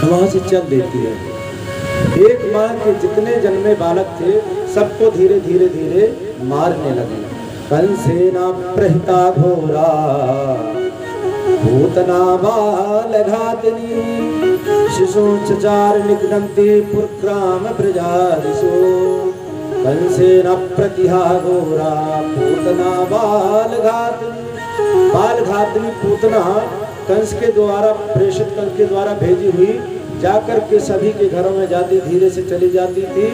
वहां से चल देती है। एक माँ के जितने जन्मे बालक थे सबको धीरे धीरे धीरे मारने लगे। कंसेना प्रहिता घोरा पूतना बाल घातनी शिशु चचार निघ्नन्ति पुरग्राम प्रजादिषु। कंसेना प्रतिहा घोरा पूतना बाल घातनी पूतना कंस के द्वारा प्रेषित कंस के द्वारा भेजी हुई जाकर के सभी के घरों में जाती, धीरे से चली जाती थी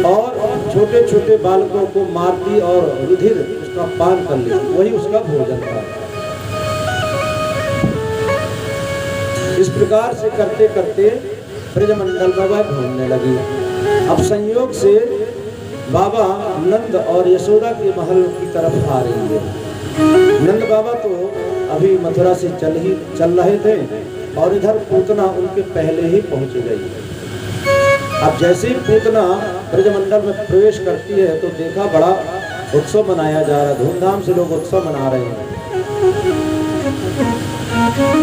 और छोटे छोटे बालकों को मारती और रुधिर उसका पान कर लेती, वही उसका भोजन था। इस प्रकार से करते करते ब्रजमंडल में वह घूमने लगी। अब संयोग से बाबा नंद और यशोदा के महल की तरफ आ रही है। नंद बाबा तो अभी मथुरा से चल रहे थे और इधर पूतना उनके पहले ही पहुंच गई। अब जैसे ही पूतना ब्रजमंडल में प्रवेश करती है तो देखा बड़ा उत्सव मनाया जा रहा, धूमधाम से लोग उत्सव मना रहे हैं।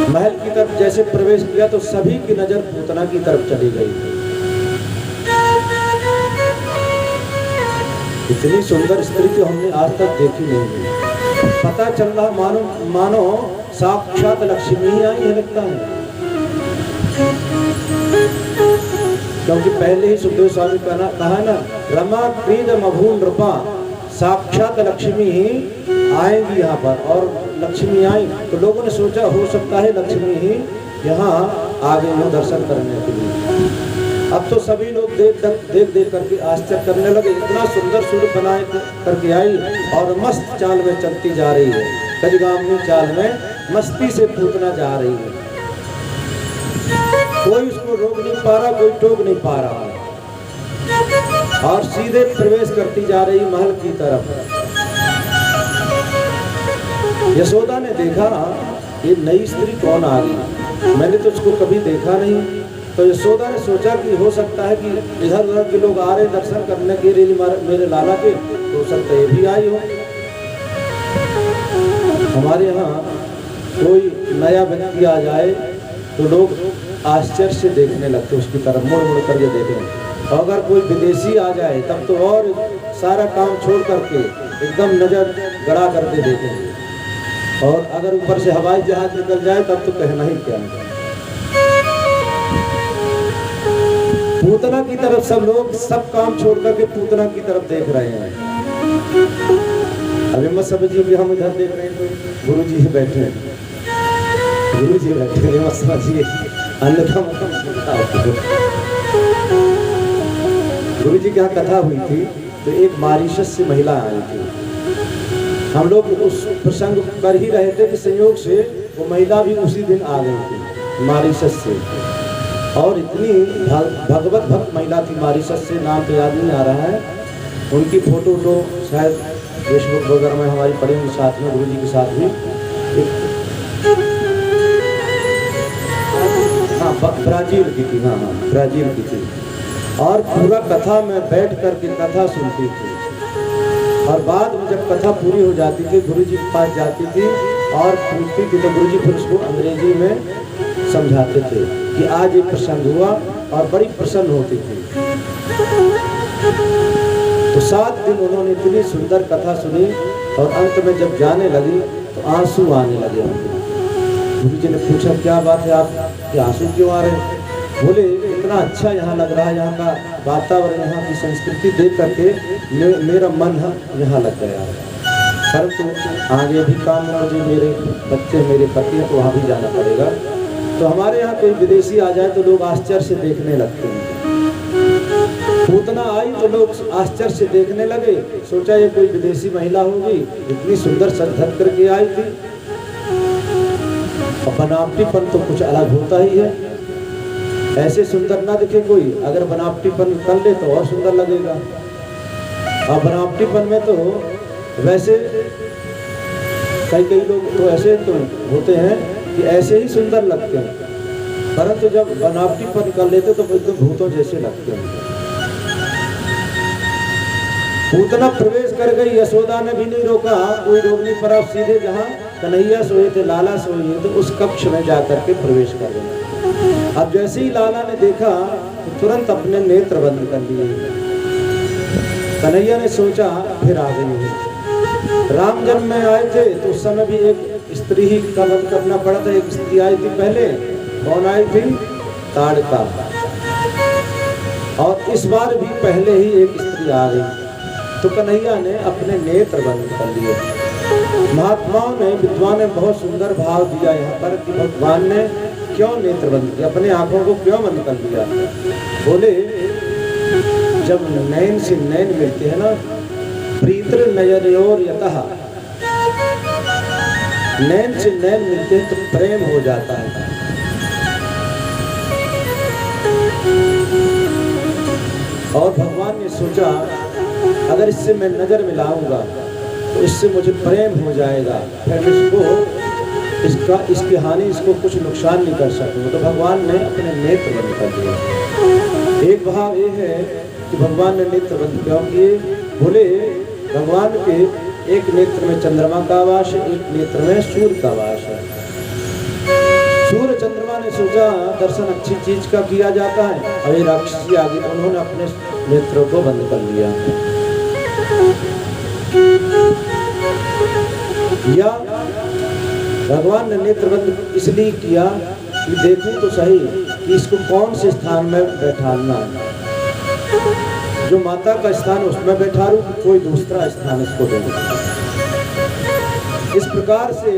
महल की तरफ जैसे प्रवेश किया तो सभी की नजर पूतना की तरफ चली गई। इतनी सुंदर स्त्री तो हमने आज तक देखी नहीं। पता चल रहा मानो साक्षात लक्ष्मी ही आई है लगता है, क्योंकि पहले ही सुखदेव स्वामी कहा ना, रमा क्रीड मभू नृपा, साक्षात लक्ष्मी ही आएंगी यहाँ पर। और लक्ष्मी आई तो लोगों ने सोचा हो सकता है लक्ष्मी ही यहाँ आ गई हो दर्शन करने के लिए। अब तो सभी लोग देख करके आश्चर्य करने लगे, इतना सुंदर सूर्य बनाए करके आई और मस्त चाल में चलती जा रही है, गजगामिनी चाल में मस्ती से पूतना जा रही है। कोई उसको रोक नहीं पा रहा, कोई टोक नहीं पा रहा है और सीधे प्रवेश करती जा रही महल की तरफ। यशोदा ने देखा ये नई स्त्री कौन आ गई, मैंने तो उसको कभी देखा नहीं। तो यशोदा ने सोचा कि हो सकता है कि इधर उधर के लोग आ रहे दर्शन करने के लिए मेरे लाला के, तो सकता है ये भी आई हो। हमारे यहाँ कोई नया व्यक्ति आ जाए तो लोग आश्चर्य से देखने लगते उसकी तरफ, मुड़ मुड़ करके देखें। और अगर कोई विदेशी आ जाए तब तो और सारा काम छोड़ करके एकदम नजर गड़ा करके देखें। और अगर ऊपर से हवाई जहाज निकल जाए तब तो कहना ही क्या। पूतना की तरफ सब लोग सब काम छोड़ करके पूतना की तरफ देख रहे हैं। अभी मत समझिए कि हम इधर देख रहे हैं तो गुरु जी बैठे हैं, गुरु जी बैठे हैं, मत समझिए अन्यथा गुरु जी की यहाँ कथा हुई थी तो एक मॉरिशस से महिला आई थी। हम लोग उस प्रसंग कर ही रहे थे कि संयोग से वो महिला भी उसी दिन आ गई थी मॉरिशस से, और इतनी भगवत भक्त महिला थी मॉरिशस से, नाम तो याद नहीं आ रहा है। उनकी फोटो तो शायद फेसबुक वगैरह में हमारी पड़ी हुई, साथ में गुरु जी के साथ भी। हाँ ब्राजील की थी, हाँ ब्राजील की थी। और पूरा कथा में बैठ करके कथा सुनती थी और बाद में जब कथा पूरी हो जाती थी गुरु जी के पास जाती थी और पूछती थी तो गुरु जी फिर उसको अंग्रेजी में समझाते थे कि आज ये प्रसंग हुआ और बड़ी प्रसन्न होती थी। तो 7 दिन उन्होंने इतनी सुंदर कथा सुनी और अंत में जब जाने लगी तो आंसू आने लगे उनको। गुरु जी ने पूछा क्या बात है, आप आंसू क्यों आ रहे हैं? बोले इतना अच्छा यहाँ लग रहा है, यहाँ का वातावरण, यहाँ की संस्कृति देख करके मेरा मन यहाँ लग गया। परंतु आगे भी काम मुझे, मेरे बच्चे मेरे पति हैं तो वहाँ भी जाना पड़ेगा। तो हमारे यहाँ कोई विदेशी आ जाए तो लोग आश्चर्य से देखने लगते हैं। पूतना आई तो लोग आश्चर्य से देखने लगे, सोचा ये कोई विदेशी महिला होगी, इतनी सुंदर सज धज करके आई थी। और बनावटीपन तो कुछ अलग होता ही है, ऐसे सुंदर ना दिखे कोई, अगर बनावटीपन कर ले तो और सुंदर लगेगा। और बनावटीपन में तो वैसे कई लोग तो ऐसे तो होते हैं कि ऐसे ही सुंदर लगते हैं, परंतु जब बनावटीपन कर लेते तो एकदम भूतों जैसे लगते हैं। पूतना प्रवेश कर गई, यशोदा ने भी नहीं रोका, कोई रोक नहीं पड़ा, सीधे जहाँ कन्हैया सोए थे, लाला सोए थे, उस कक्ष में जाकर के प्रवेश कर गए। अब जैसे ही लाला ने देखा तो तुरंत अपने नेत्र बंद कर लिए। कन्हैया ने सोचा फिर आ गई है। राम जन्म में आए थे तो उस समय भी एक स्त्री ही का वध करना पड़ा था। एक स्त्री आई थी पहले, कौन आई थी? ताड़का। और इस बार भी पहले ही एक स्त्री आ गई तो कन्हैया ने अपने नेत्र बंद कर लिए। महात्माओं ने, विद्वान ने बहुत सुंदर भाव दिया यहाँ पर कि भगवान ने क्यों नेत्र बंद किया, अपने आंखों को क्यों बंद कर दिया। बोले जब नैन से नैन मिलते हैं ना, प्रीतर नयनयोर यतः, नैन से नैन मिलते हैं तो प्रेम हो जाता है। और भगवान ने सोचा अगर इससे मैं नजर मिलाऊंगा तो इससे मुझे प्रेम हो जाएगा, फिर इसकी हानि, इसको कुछ नुकसान नहीं कर सकूंगा। तो भगवान ने अपने नेत्र बंद कर दिए। एक भाव ये है कि भगवान ने नेत्र बंद क्यों किए? बोले भगवान के एक नेत्र में चंद्रमा का वास है, एक नेत्र में सूर्य का वास है। सूर्य चंद्रमा ने सोचा दर्शन अच्छी चीज का किया जाता है, और ये राक्षसी आ गई, उन्होंने अपने नेत्रों को बंद कर लिया। या भगवान ने नेत्र बंद इसलिए किया कि देखूं तो सही कि इसको कौन से स्थान में बैठाना है। जो माता का स्थान उसमें बैठा लूं, कोई दूसरा स्थान इसको दे दूं। इस प्रकार से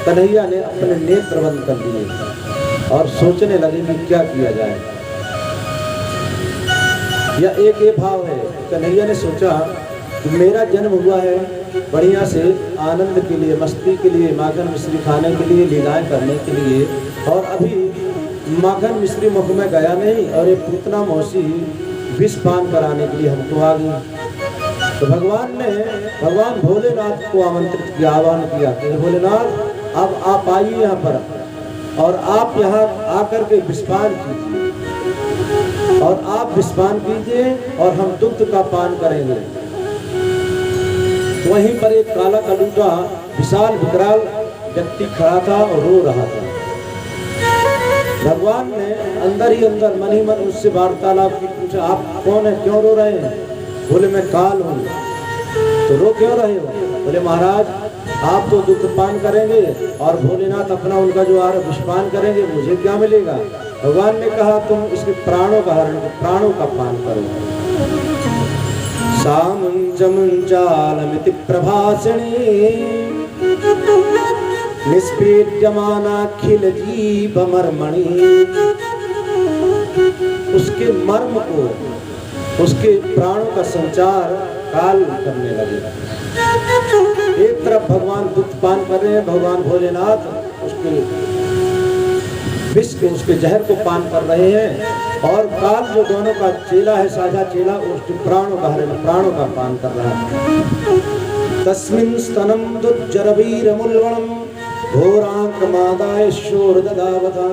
कन्हैया ने अपने नेत्र बंद कर दिए और सोचने लगे कि क्या किया जाए। या एक ये भाव है, कन्हैया ने सोचा कि मेरा जन्म हुआ है बढ़िया से आनंद के लिए, मस्ती के लिए, माखन मिश्री खाने के लिए, लीलाएं करने के लिए, और अभी माखन मिश्री मुख में गया नहीं और ये पूतना मौसी विष पान कराने के लिए हमको आ गई। तो भगवान भोलेनाथ को आमंत्रित किया, आह्वान किया कि भोलेनाथ अब आप आइए यहाँ पर और आप यहाँ आकर के विषपान कीजिए, और आप विषपान कीजिए और हम दुग्ध का पान करेंगे। वहीं पर एक काला कलूटा विशाल विकराल व्यक्ति खड़ा था और रो रहा था। भगवान ने अंदर ही अंदर मन ही मन उससे वार्तालाप की, पूछा आप कौन है, क्यों रो रहे हैं? बोले मैं काल हूँ। तो रो क्यों रहे हो? बोले महाराज आप तो दुग्ध पान करेंगे और भोलेनाथ अपना उनका जो आर विषपान करेंगे, मुझे क्या मिलेगा? भगवान ने कहा तुम इसके प्राणों का हरण, प्राणों का पान करो। सामुंजमुंजालमिति प्रभासिणी निष्पेद्यमानाखिल जीव मर्मणि। उसके मर्म को, उसके प्राणों का संचार काल करने लगे। एक तरफ भगवान दुग्ध पान कर रहे हैं, भगवान भोलेनाथ उसके विष के, उसके जहर को पान कर रहे हैं, और काल जो दोनों का चेला है, साझा चेला, उसके प्राणों का हरण, प्राणों का पान कर रहा है। तस्मिन् स्तनं दुज्जरवीरमुल्वणं घोरांकमादाय शोरददावता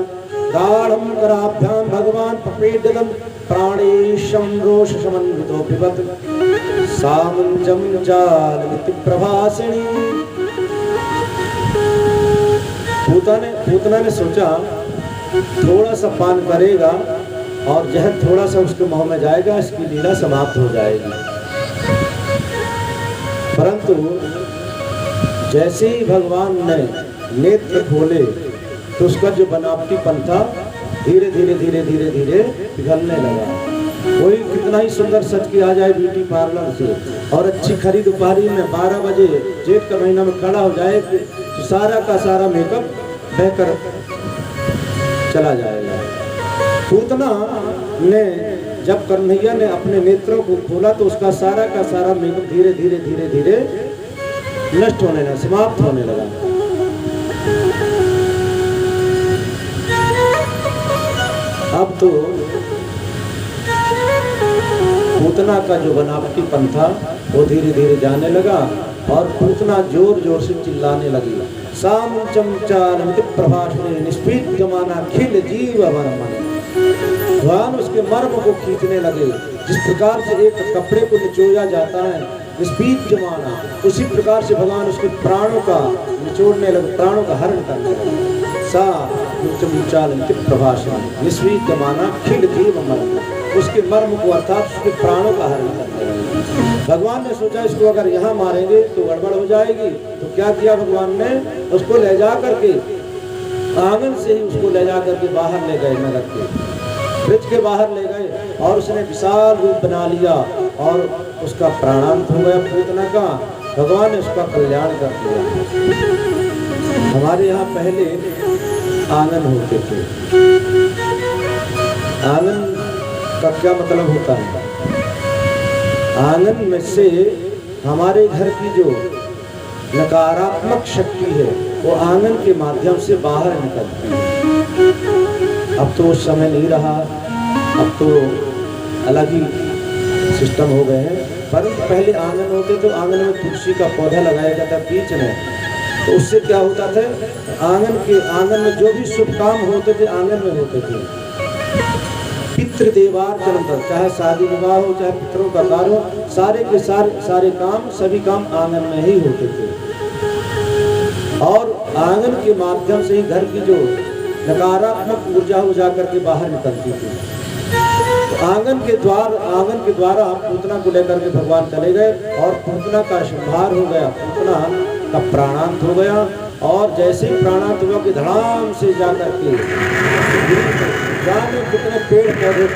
गाढ़ं कराभ्यां भगवान पपेद्यतं प्राणेशं रोषसमन्वितो पिबत सामुंजं जालमिति प्रभासिणी। पूतना ने सोचा थोड़ा सा पान करेगा और जहर थोड़ा सा उसके मुंह में जाएगा, इसकी लीला समाप्त हो जाएगी। परंतु जैसे ही भगवान ने नेत्र खोले तो उसका जो बनावटीपन था धीरे धीरे धीरे धीरे धीरे पिघलने लगा। कोई कितना ही सुंदर सज के आ जाए ब्यूटी पार्लर से और अच्छी खरीद उपहारी में 12 बजे जेठ का महीना में खड़ा हो जाए तो सारा का सारा मेकअप बहकर चला जाएगा। पूतना ने जब कन्हैया ने अपने नेत्रों को खोला तो उसका सारा का सारा मेकअप धीरे धीरे धीरे धीरे नष्ट होने लगा, समाप्त होने लगा। अब तो पूतना का जो बनावटीपन था वो धीरे धीरे जाने लगा और पूतना जोर जोर से चिल्लाने लगी। सामुंजमुंजालमिति प्रभासिणी निष्पीड्यमानाखिल जीव मर्मणि। भगवान उसके मर्म को खींचने लगे। जिस प्रकार से एक कपड़े को निचोड़ा जाता है निष्पीड्यमाना, उसी प्रकार से भगवान उसके प्राणों का निचोड़ने लगे, प्राणों का हरण करने लगे। सा उच्चालंकित प्रभाषण निस्वीत माना खिल जीव मर्म, उसके मर्म को अर्थात उसके प्राणों का हरण करने लगे। भगवान ने सोचा इसको अगर यहाँ मारेंगे तो गड़बड़ हो जाएगी, तो क्या किया भगवान ने, उसको ले जा करके आंगन से ही उसको ले जा करके बाहर ले गए, नगर के ब्रिज के बाहर ले गए और उसने विशाल रूप बना लिया और उसका प्राणांत हो गया पूतना का। भगवान ने उसका कल्याण कर दिया। हमारे यहाँ पहले आंगन होते थे। आंगन का क्या मतलब होता है? आंगन में से हमारे घर की जो नकारात्मक शक्ति है वो आंगन के माध्यम से बाहर निकलती है। अब तो उस समय नहीं रहा, अब तो अलग ही सिस्टम हो गए हैं, परंतु पहले आंगन होते तो आंगन में तुलसी का पौधा लगाया जाता बीच में, तो उससे क्या होता था, आंगन में जो भी शुभ काम होते थे आंगन में होते थे। पितृदेवार्चन पर, चाहे शादी विवाह हो चाहे पितरों का कार्य हो, सारे के सारे काम सभी काम आंगन में ही होते थे। और आंगन के माध्यम से ही घर की जो नकारात्मक ऊर्जा हो जाकर के बाहर निकलती थी। तो आंगन के द्वारा पूतना को लेकर के भगवान चले गए और पूतना का संहार हो गया, पूतना का प्राणांत हो गया। और जैसे ही प्राणांत हुआ कि धड़ाम से जाकर के जाने कितने पेड़ पौधे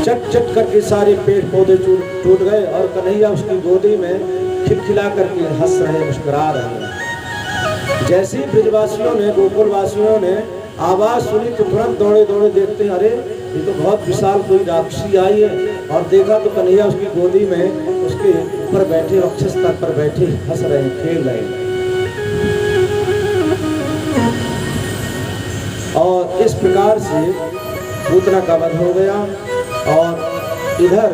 चट करके सारे पेड़ पौधे टूट गए और कन्हैया उसकी गोदी में खिलखिला करके हंस रहे, मुस्कुरा रहे हैं। जैसे ही ब्रजवासियों ने, गोकुलवासियों ने आवाज सुनी तो तुरंत दौड़े देखते हैं, अरे ये तो बहुत विशाल कोई राक्षसी आई है। और देखा तो कन्हैया उसकी गोदी में उसके ऊपर बैठे, वक्षस्थ पर बैठे हंस रहे हैं, खेल रहे हैं। और इस प्रकार से पूतना का वध हो गया। और इधर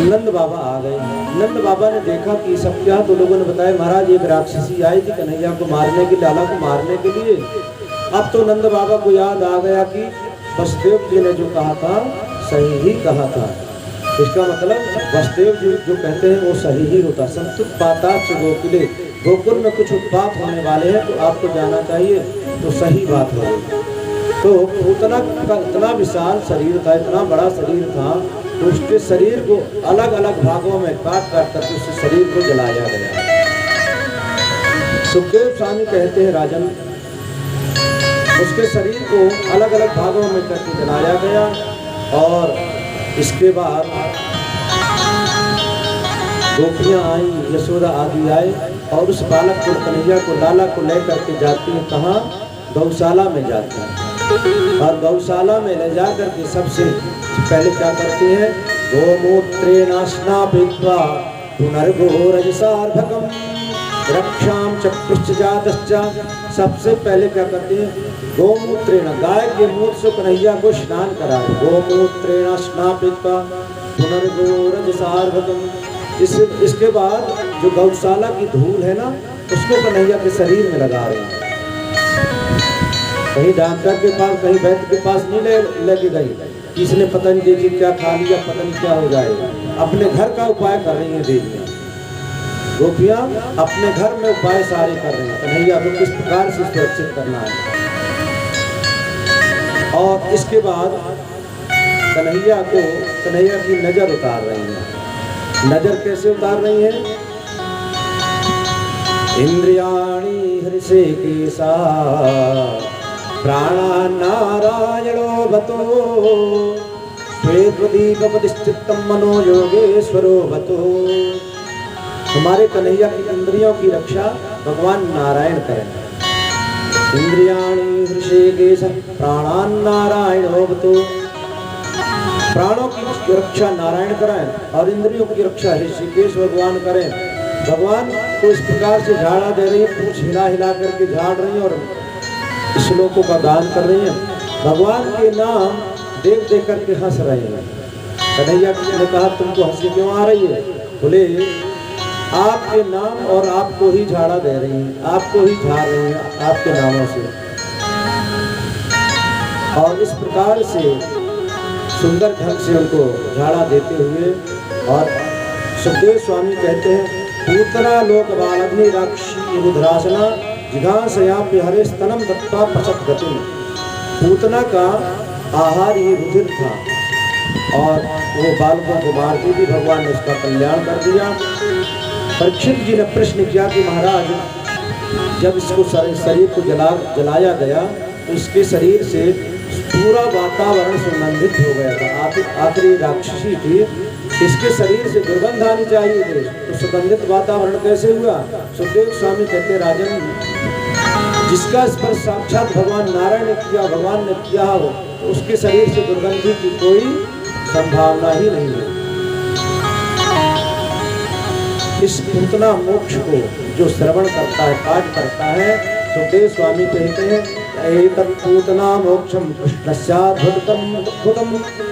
नंद बाबा आ गए। नंद बाबा ने देखा कि सब क्या, तो लोगों ने बताया महाराज एक राक्षसी आई थी कन्हैया को मारने के, लाला को मारने के लिए। अब तो नंद बाबा को याद आ गया कि वसुदेव जी ने जो कहा था सही ही कहा था। इसका मतलब वसुदेव जी जो कहते हैं वो सही ही होता। संतुत्पाताच गोकुले, गोकुल में कुछ उत्पात होने वाले हैं तो आपको जाना चाहिए, तो सही बात है। तो पूतना का इतना विशाल शरीर था, इतना बड़ा शरीर था, तो उसके शरीर को अलग अलग भागों में काट करके उस शरीर को जलाया गया। सुखदेव स्वामी कहते हैं राजन, उसके शरीर को अलग अलग भागों में करके जलाया गया। और इसके बाद गोपियाँ आई, यशोदा आदि आए और उस बालक को, कन्हैया को, लाला को लेकर के जाती है। कहाँ? गौशाला में जाती है। और गौशाला में ले जा करके सबसे पहले क्या करती हैं? गोमूत्रेण स्नापयित्वा पुनर्गोरजसार्धकम रक्षाम चक्रुश्च जातश्च। सबसे पहले क्या करते हैं? गोमूत्रेण, गाय के मूत्र से कन्हैया को स्नान कराए। गोमूत्रेण स्नापयित्वा पुनर्गोरजसार्धकम। इसके बाद जो गौशाला की धूल है ना, उसको कन्हैया के शरीर में लगा रहे हैं। कहीं डॉक्टर के पास, कहीं वैद्य के पास नहीं लेके गई, इसने पता नहीं देखी क्या खा लिया, पता नहीं क्या हो जाएगा। अपने घर का उपाय कर रही है देवियाँ, गोपियाँ अपने घर में उपाय सारे कर रही हैं, कन्हैया को किस प्रकार से सुरक्षित करना है। और इसके बाद कन्हैया की नजर उतार रही है। नजर कैसे उतार रही है? इंद्रियाणि हृषिकेशा प्राणान्नारायणो भतो श्वेतदीपपतिश्चित्तं मनो योगेश्वरो भतो। हमारे कन्हैया की इंद्रियों की रक्षा भगवान नारायण करें। इंद्रियाणि हृषिकेश प्राणान्नारायणो भतो। प्राणों की रक्षा नारायण करें और इंद्रियों की रक्षा ऋषिकेश भगवान करें। भगवान को इस प्रकार से झाड़ा दे रही है, पूछ हिला हिला करके झाड़ रही है और श्लोकों का दान कर रही हैं। भगवान के नाम देख करके हंस रहे हैं। कन्हैया ने कहा तुमको हंसी क्यों आ रही है? बोले आपके नाम और आपको ही झाड़ा दे रही हैं, आपको ही झाड़ रही हैं आपके नामों से। और इस प्रकार से सुंदर ढंग से उनको झाड़ा देते हुए। और सुखदेव स्वामी कहते हैं पूतना लोक बालग्नि राक्षी रुद्रासना जिघांसयापि हरे स्तनम दत्ता पशत गतिम। पूतना का आहार ये रुधिर था और वो बालकों को मार के भी भगवान ने उसका कल्याण कर दिया। परीक्षित जी ने प्रश्न किया कि महाराज जब इसको शरीर को जलाया गया तो इसके शरीर से पूरा वातावरण सुगंधित हो गया था। आखिरी राक्षसी थी, इसके शरीर से दुर्गंध आनी चाहिए थी, तो सुगंधित वातावरण कैसे हुआ? सुखदेव स्वामी कहते राजन, जिसका स्पर्श साक्षात भगवान नारायण ने किया, भगवान ने किया हो, तो उसके शरीर से दुर्गंधि की कोई संभावना ही नहीं है। इस पूतना मोक्ष को जो श्रवण करता है, पाठ करता है, सुखदेव स्वामी कहते हैं एतत् पूतना मोक्षम कृष्णस्याद्भुतम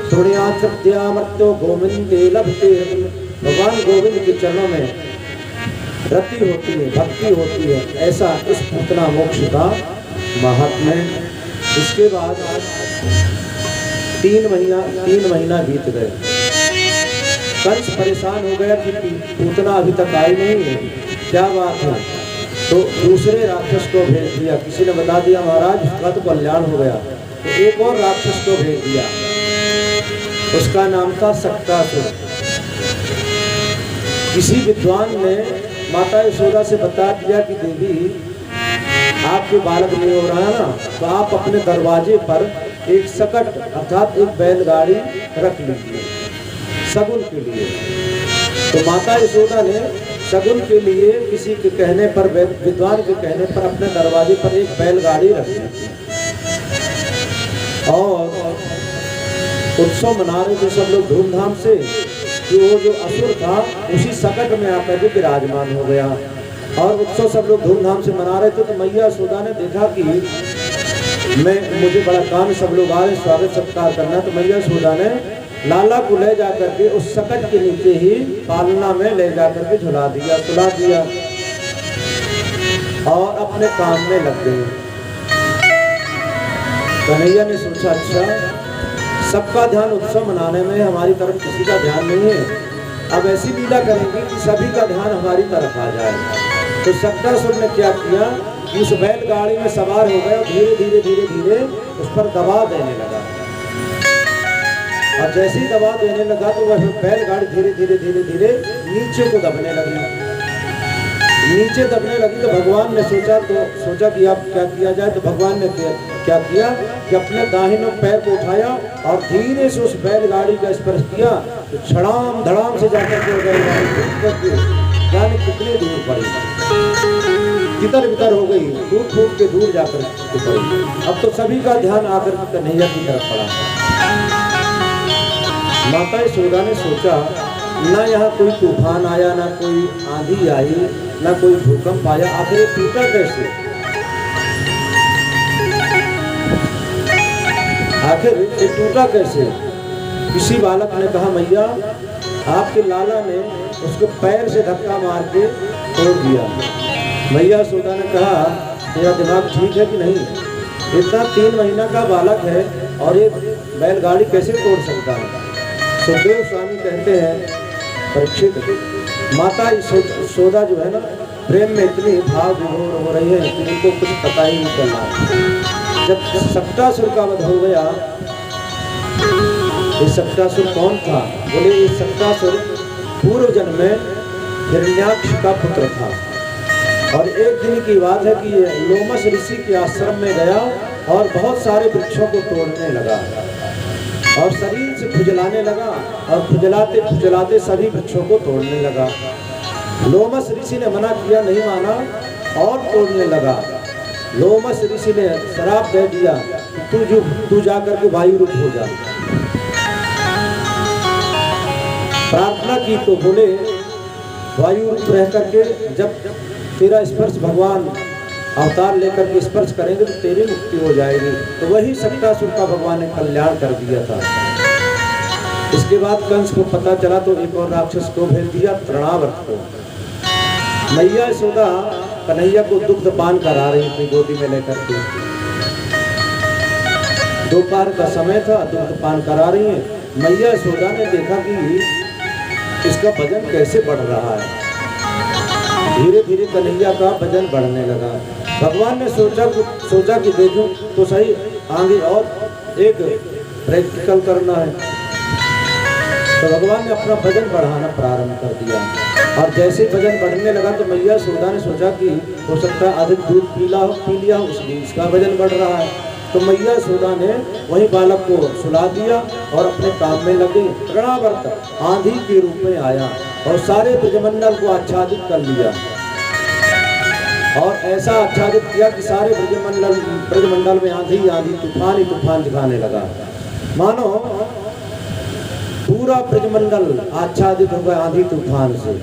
श्रुणुयात् सत्यामर्त्यो गोविंदे लभते। भगवान गोविंद के चरणों में रति होती है, भक्ति होती है, ऐसा इस पूतना मोक्ष का महात्म्य है। इसके बाद 3 महीना बीत गए। कंस परेशान हो गया कि पूतना अभी तक आई नहीं है, क्या बात है? तो दूसरे राक्षस को भेज दिया। किसी ने बता दिया महाराज उसका तो कल्याण हो गया, तो एक और राक्षस को भेज दिया। उसका नाम था सक्तासुर। किसी विद्वान ने माता यशोदा से बता दिया कि देवी आपके बालक नहीं हो रहा है ना, तो आप अपने दरवाजे पर एक सकट अर्थात एक बैलगाड़ी रख लीजिए शगुन के लिए। तो माता यशोदा ने शगुन के लिए किसी के कहने पर, विद्वान के कहने पर अपने दरवाजे पर एक बैलगाड़ी रख दी और उत्सव मना रहे थे सब लोग धूमधाम से कि वो जो असुर था उसी सकट में आकर के विराजमान हो गया और उत्सव सब लोग धूमधाम से मना रहे थे। तो मैया यशोदा ने देखा कि मुझे बड़ा काम, सब लोग आ रहे, स्वागत सत्कार करना। तो मैया यशोदा ने लाला को ले जाकर के उस सकट के नीचे ही पालना में ले जाकर के झुला दिया, सुला दिया और अपने काम में लग गए। कन्हैया ने सोचा अच्छा सबका ध्यान उत्सव मनाने में, हमारी तरफ किसी का ध्यान नहीं है, अब ऐसी लीला करेंगे कि सभी का ध्यान हमारी तरफ आ जाए। तो सक्तासुर ने क्या किया कि उस बैलगाड़ी में सवार हो गया, धीरे धीरे धीरे धीरे उस पर दबाव देने लगा और जैसे ही दबाव देने लगा तो वह बैलगाड़ी धीरे धीरे धीरे धीरे नीचे को दबने लगी। नीचे दबने लगी तो भगवान ने सोचा कि अब क्या किया जाए। तो भगवान ने क्या किया कि अपने दाहिने पैर को उठाया और धीरे से उस बैलगाड़ी का स्पर्श किया तो छड़ाम धड़ाम से जाकर के बैलगाड़ी जाने कितने दूर पड़ी, तितर बितर हो गई, फूट फूट के दूर जाकर के पड़ी। अब तो सभी का ध्यान आकर कन्हैया की तरफ पड़ा। माता यशोदा ने सोचा ना यहाँ कोई तूफान आया, ना कोई आंधी आई, ना कोई भूकंप आया, आखिर ये टूटा कैसे? आखिर ये टूटा कैसे? किसी बालक ने कहा मैया आपके लाला ने उसको पैर से धक्का मार के तोड़ दिया। मैया यशोदा ने कहा तेरा दिमाग ठीक है कि नहीं? इतना 3 महीना का बालक है और ये बैलगाड़ी कैसे तोड़ सकता है? सुखदेव स्वामी कहते हैं परीक्षित, माता यशोदा जो है ना प्रेम में इतनी भाव विभोर हो रही है कि उनको कुछ पता ही नहीं चल रहा। जब सक्तासुर का वध हो गया, ये सक्तासुर कौन था? बोले ये सक्तासुर पूर्व जन्म में हिरण्याक्ष का पुत्र था और एक दिन की बात है कि ये लोमस ऋषि के आश्रम में गया और बहुत सारे वृक्षों को तोड़ने लगा और शरीर से खुजलाने लगा और खुजलाते खुजलाते सभी वृक्षों को तोड़ने लगा। लोमस ऋषि ने मना किया, नहीं माना और तोड़ने लगा। लोमस ऋषि ने श्राप दे दिया तू जाकर के वायु रूप हो जा। प्रार्थना की तो बोले वायु रूप रह करके जब तेरा स्पर्श भगवान अवतार लेकर के स्पर्श करेंगे तो तेरी मुक्ति हो जाएगी। तो वही सक्तासुर का भगवान ने कल्याण कर दिया था। इसके बाद कंस को पता चला तो एक और राक्षस को भेज दिया, तृणावर्त को। मैया यशोदा कन्हैया को दुग्ध पान करा रही थी गोदी में लेकर के। दोपहर का समय था, दुग्ध पान करा रही है। मैया यशोदा ने देखा कि इसका वजन कैसे बढ़ रहा है धीरे धीरे कन्हैया का वजन बढ़ने लगा। भगवान ने सोचा कि देखूं तो सही, आगे और एक प्रैक्टिकल करना है। तो भगवान ने अपना वजन बढ़ाना प्रारंभ कर दिया और जैसे वजन बढ़ने लगा तो मैया यशोदा ने सोचा कि हो सकता है अधिक दूध पी लिया हो, इसलिए इसका वजन बढ़ रहा है। तो मैया यशोदा ने वही बालक को सुला दिया और अपने काम में लगे। तृणावर्त आंधी के रूप में आया और सारे ब्रजमंडल को आच्छादित कर लिया और ऐसा आच्छादित किया कि सारे ब्रजमंडल में आंधी तूफान ही तूफान दिखाने लगा। मानो पूरा ब्रजमंडल आच्छादित हो गया आंधी तूफान से।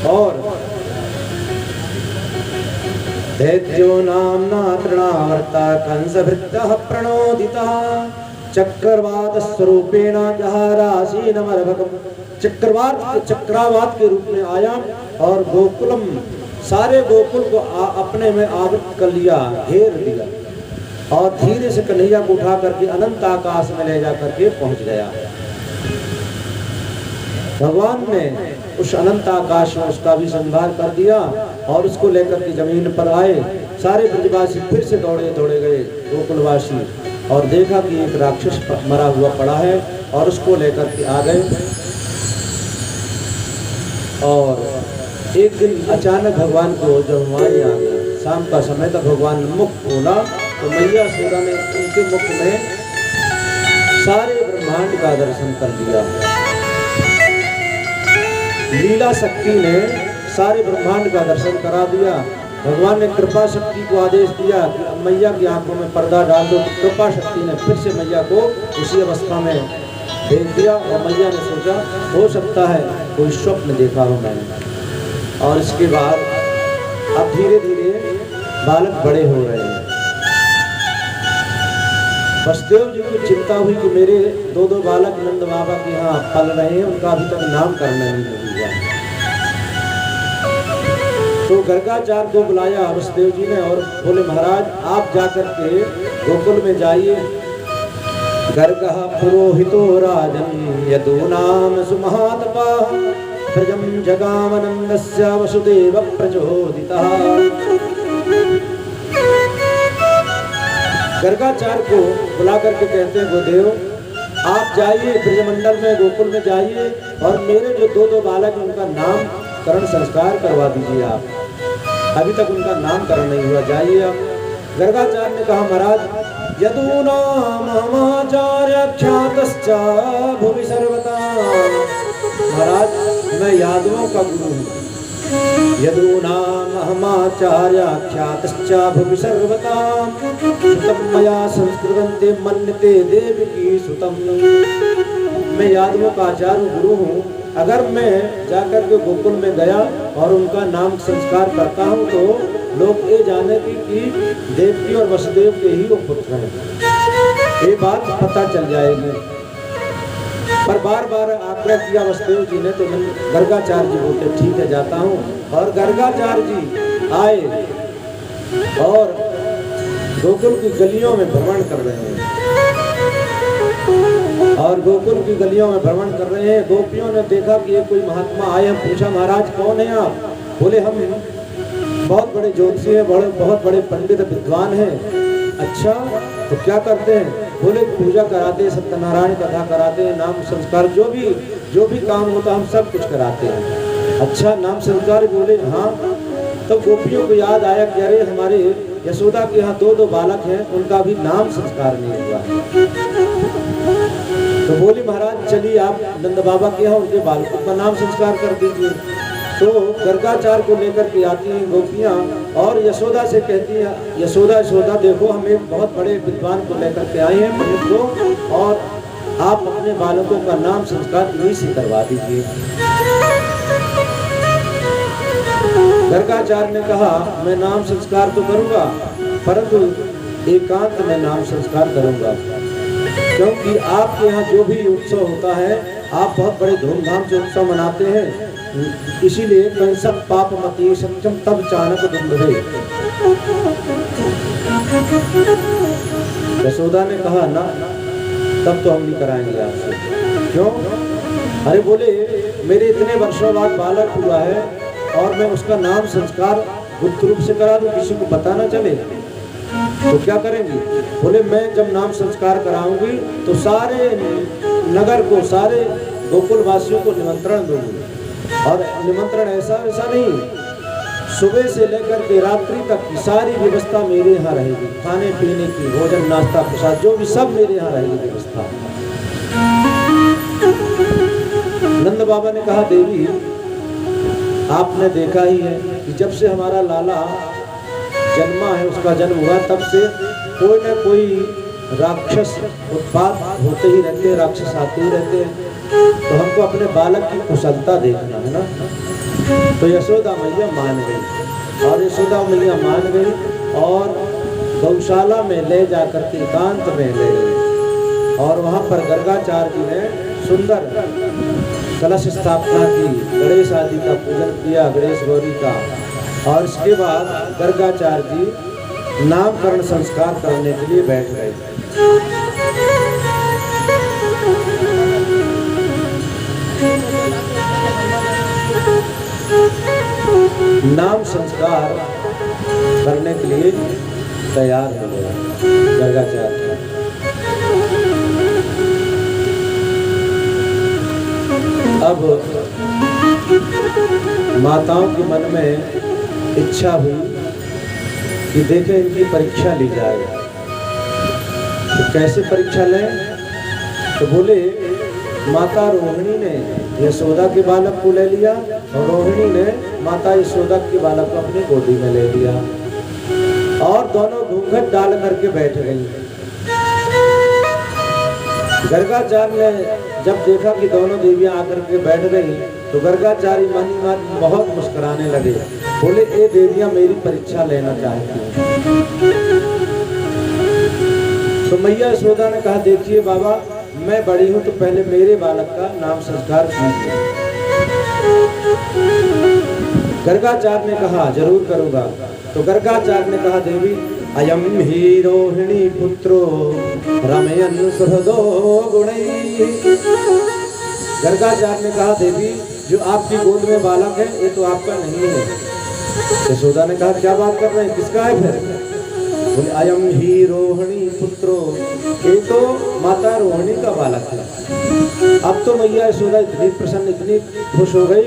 और दैत्यो नाम्ना तृणावर्ता कंसभृत्यः प्रणोदितः चक्रवात स्वरूपेण जहारासीनमर्भकम्। चक्रावात के रूप में आया और गोकुलम सारे गोकुल को अपने में आवृत कर लिया, घेर दिया और धीरे से कन्हैया को उठा करके अनंत आकाश में ले जा करके पहुंच गया। भगवान ने उस अनंत आकाश में उसका भी संहार कर दिया और उसको लेकर के जमीन पर आए। सारे ब्रजवासी फिर से दौड़े गए गोकुलवासी और देखा कि एक राक्षस मरा हुआ पड़ा है और उसको लेकर के आ गए। और एक दिन अचानक भगवान को जब वाणी आ गया, शाम का समय तक भगवान मुख खोला तो मैया यशोदा ने उनके मुख में सारे ब्रह्मांड का दर्शन कर दिया। लीला शक्ति ने सारे ब्रह्मांड का दर्शन करा दिया। भगवान ने कृपा शक्ति को आदेश दिया कि मैया की आंखों में पर्दा डाल दो। कृपा शक्ति ने फिर से मैया को उसी अवस्था में भेज दिया और मैया ने सोचा हो सकता है कोई स्वप्न देखा हो मैंने। और इसके बाद अब धीरे धीरे बालक बड़े हो रहे हैं। वसुदेव जी को चिंता हुई कि मेरे दो बालक नंद बाबा के यहाँ पल रहे हैं, उनका अभी तक नामकरण नहीं हुआ। तो गर्गाचार्य को बुलाया वसुदेव जी ने और बोले महाराज आप जाकर के गोकुल में जाइए। गर्गः पुरोहितो राजन् यदूनाम सुमहात्मा प्रजम जगामनन्दस्य वसुदेव प्रचोदितः। गर्गाचार्य को बुला करके कहते हैं गुरुदेव आप जाइए ब्रजमंडल में गोकुल में जाइए और मेरे जो दो बालक हैं उनका नामकरण संस्कार करवा दीजिए आप। अभी तक उनका नामकरण नहीं हुआ, जाइए आप। गर्गाचार्य ने कहा महाराज यदूनाम हमाचार्य ख्यातश्च भुवि सर्वथा। महाराज मैं यादवों का गुरु हूँ। यदूनाम हमाचार्य ख्यातश्च भुवि सर्वथा सुतं मया संस्कृतन्ते मन्यते देवकी सुतं। मैं यादवों का आचार्य गुरु हूँ। अगर मैं जाकर के गोकुल में गया और उनका नाम संस्कार करता हूँ तो लोग ये जाने कि देवकी और वसुदेव के ही वो पुत्र हैं, ये बात पता चल जाएगी। पर बार बार आग्रह किया वसुदेव जी ने तो गर्गाचार्य जी बोलते ठीक है जाता हूँ। और गर्गाचार्य जी आए और गोकुल की गलियों में भ्रमण कर रहे हैं और गोकुल की गलियों में भ्रमण कर रहे हैं। गोपियों ने देखा कि ये कोई महात्मा आए हैं। पूछा महाराज कौन है आप? बोले हम बहुत बड़े ज्योतिषी हैं, बहुत बड़े पंडित विद्वान हैं। अच्छा तो क्या करते हैं? बोले पूजा कराते, सत्यनारायण कथा कराते हैं, नाम संस्कार जो भी काम होता हम सब कुछ कराते हैं। अच्छा नाम संस्कार? बोले हाँ। तो गोपियों को याद आया कि अरे हमारे यशोदा के यहाँ दो बालक हैं, उनका भी नाम संस्कार नहीं हुआ है। तो बोली महाराज चलिए आप नंद बाबा के यहाँ उनके बालकों का नाम संस्कार कर दीजिए। तो गर्गाचार्य को लेकर के आती हैं गोपियाँ और यशोदा से कहती हैं यशोदा देखो हम एक बहुत बड़े विद्वान को लेकर के आए हैं पंडित को, और आप अपने बालकों का नाम संस्कार इन्हीं से करवा दीजिए। गर्गाचार्य ने कहा मैं नाम संस्कार तो करूँगा परंतु एकांत में नाम संस्कार करूँगा, क्योंकि आपके यहाँ जो भी उत्सव होता है आप बहुत बड़े धूमधाम से उत्सव मनाते हैं, इसीलिए कंसक पाप मती सत्यम तब चाणक दुंदुभे। यशोदा ने कहा ना तब तो हम नहीं कराएंगे आपसे। क्यों? अरे बोले मेरे इतने वर्षों बाद बालक हुआ है और मैं उसका नाम संस्कार गुप्त रूप से करा दूं, किसी को पता ना चले, तो क्या करेंगी? बोले मैं जब नाम संस्कार कराऊंगी तो सारे नगर को, सारे गोकुल वासियों को निमंत्रण दूंगी। और निमंत्रण ऐसा वैसा नहीं, सुबह से लेकर के रात्रि तक की सारी व्यवस्था मेरे यहाँ रहेगी, खाने पीने की, भोजन नाश्ता प्रसाद जो भी सब मेरे यहाँ रहेगी व्यवस्था। नंद बाबा ने कहा देवी आपने देखा ही है कि जब से हमारा लाला जन्मा है, उसका जन्म हुआ, तब से कोई न कोई राक्षस उत्पात होते ही रहते हैं, राक्षस आते ही रहते हैं, तो हमको अपने बालक की कुशलता देखना है ना। तो यशोदा मैया मान गई, और यशोदा मैया मान गई और गौशाला में ले जाकर के एकांत में ले गई, और वहाँ पर गर्गाचार्य जी ने सुंदर कलश स्थापना की, गणेश आदि का पूजन किया, गणेश गौरी का, और इसके बाद गर्गाचार्य जी नामकरण संस्कार करने के लिए बैठ गए। नाम संस्कार करने के लिए तैयार हो गया गर्गाचार्य। अब माताओं के मन में इच्छा हुई कि देखें इनकी परीक्षा ली जाए। तो कैसे परीक्षा लें? तो बोले माता रोहिणी ने यशोदा के बालक को ले लिया, और रोहिणी ने माता यशोदा के बालक को अपनी गोदी में ले लिया, और दोनों घूंघट डाल करके बैठ गई। गर्गाचार्य ने जब देखा कि दोनों देवियां आकर के बैठ गई, तो गर्गाचार्य मन ही मन बहुत मुस्कुराने लगे। बोले ये देवियां मेरी परीक्षा लेना चाहती हैं। तो मैया यशोदा ने कहा देखिए बाबा, मैं बड़ी हूं तो पहले मेरे बालक का नाम संस्कार कीजिए। गर्गाचार्य ने कहा जरूर करूंगा। तो गर्गाचार्य ने कहा देवी अयम ही रोहिणी पुत्रो रमयन सुहृदो गुणैः। गर्गाचार्य ने कहा देवी जो आपकी गोद में बालक है ये तो आपका नहीं है। यशोदा ने कहा क्या बात कर रहे हैं, किसका है फिर? बोले अयम ही रोहिणी पुत्रो, ये तो माता रोहिणी का बालक है। अब तो मैया यशोदा इतनी प्रसन्न, इतनी खुश हो गई,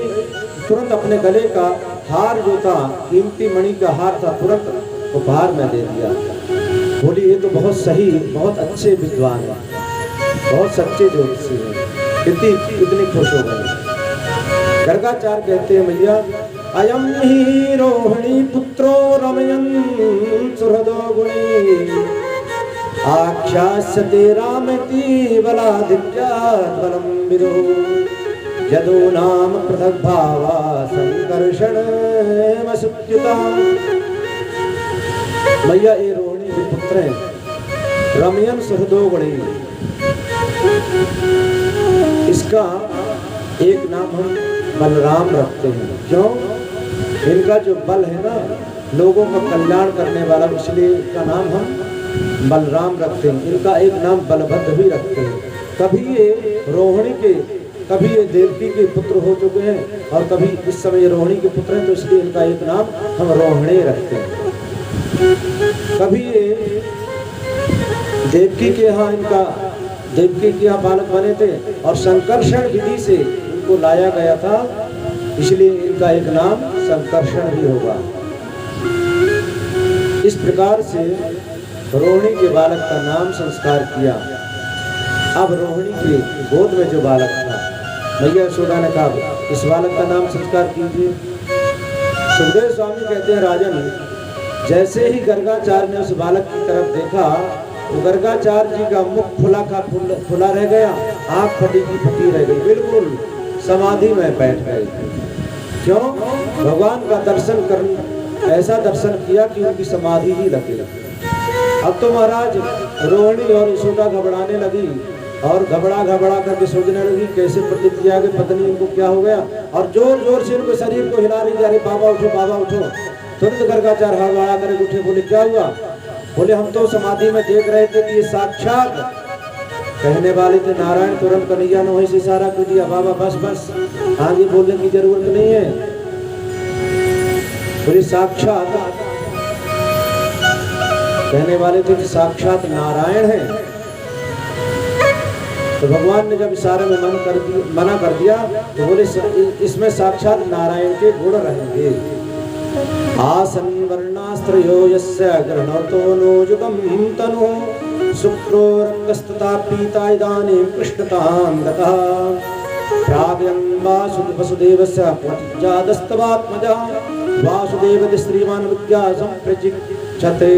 तुरंत अपने गले का हार जो था, कीमती मणि का हार था, तुरंत उपहार में दे दिया। बोली ये तो बहुत सही, बहुत अच्छे विद्वान है, बहुत सच्चे ज्योतिषी है। इतनी खुश हो गई। गर्गाचार्य कहते हैं मैया अयम ही रोहिणी पुत्रो रमयन सुहृदो गुणैः आख्यास्यते रामति बलादित्यात् बलं विदो यदो नाम पृथक् भावा संकर्षणमसुच्युता। मैया ये रोहिणी के पुत्र हैं, रमयन सुहृदो गुणैः। इसका एक नाम हम बलराम रखते हैं। क्यों? इनका जो बल है ना, लोगों का कल्याण करने वाला, इसलिए इनका नाम हम बलराम रखते हैं। इनका एक नाम बलभद्र भी रखते हैं। कभी ये रोहिणी के, कभी ये देवकी के पुत्र हो चुके हैं, और कभी इस समय रोहिणी के पुत्र हैं, तो इसलिए इनका एक नाम हम रोहिणी रखते हैं। कभी ये देवकी के यहाँ, इनका देवकी के यहाँ बालक बने थे, और संकर्षण विधि से इनको लाया गया था, इसलिए इनका एक नाम संकर्षण भी होगा। इस प्रकार से रोहिणी के बालक का नाम संस्कार किया। अब रोहिणी के गोद में जो बालक था, मैया यशोदा ने कहा इस बालक का नाम संस्कार कीजिए। सुखदेव स्वामी कहते हैं राजन, जैसे ही गर्गाचार्य ने उस बालक की तरफ देखा तो गर्गाचार्य जी का मुख खुला रह गया, आंख फटी की फटी रह गई, बिल्कुल समाधि में बैठ गए। क्यों? भगवान का दर्शन कर, ऐसा दर्शन किया कि उनकी समाधि ही लगी। अब तो महाराज रोहिणी और यशोदा घबराने लगी, और घबरा करके सोचने लगी कैसे प्रतिक्रिया के पत्नी इनको क्या हो गया, और जोर जोर से उनको शरीर को हिला रही जा रही, बाबा उठो बाबा उठो। तुरंत गर्गाचार्य हड़बड़ा कर उठे, बोले क्या हुआ? बोले हम तो समाधि में देख रहे थे कि ये साक्षात कहने वाले थे नारायण। तुरंत कन्हैया ने वहीं से इशारा कर दिया, बाबा बस बस, आगे बोलने की जरूरत नहीं है। बोले साक्षात, कहने वाले थे कि साक्षात नारायण है। तो भगवान ने जब इशारे में मना कर दिया तो बोले इसमें साक्षात नारायण के गुण रहेंगे। आसन वर्णास्त्रयो यस्य गृह्णतो नो युगम तनु शुक्रो रक्तस्तथा पीता इदानीं कृष्णतां गतः प्राग्यं वसुदेवस्य प्रतिजातस्तवात्मजा वासुदेव श्रीमान विद्या संप्रचिक्षते।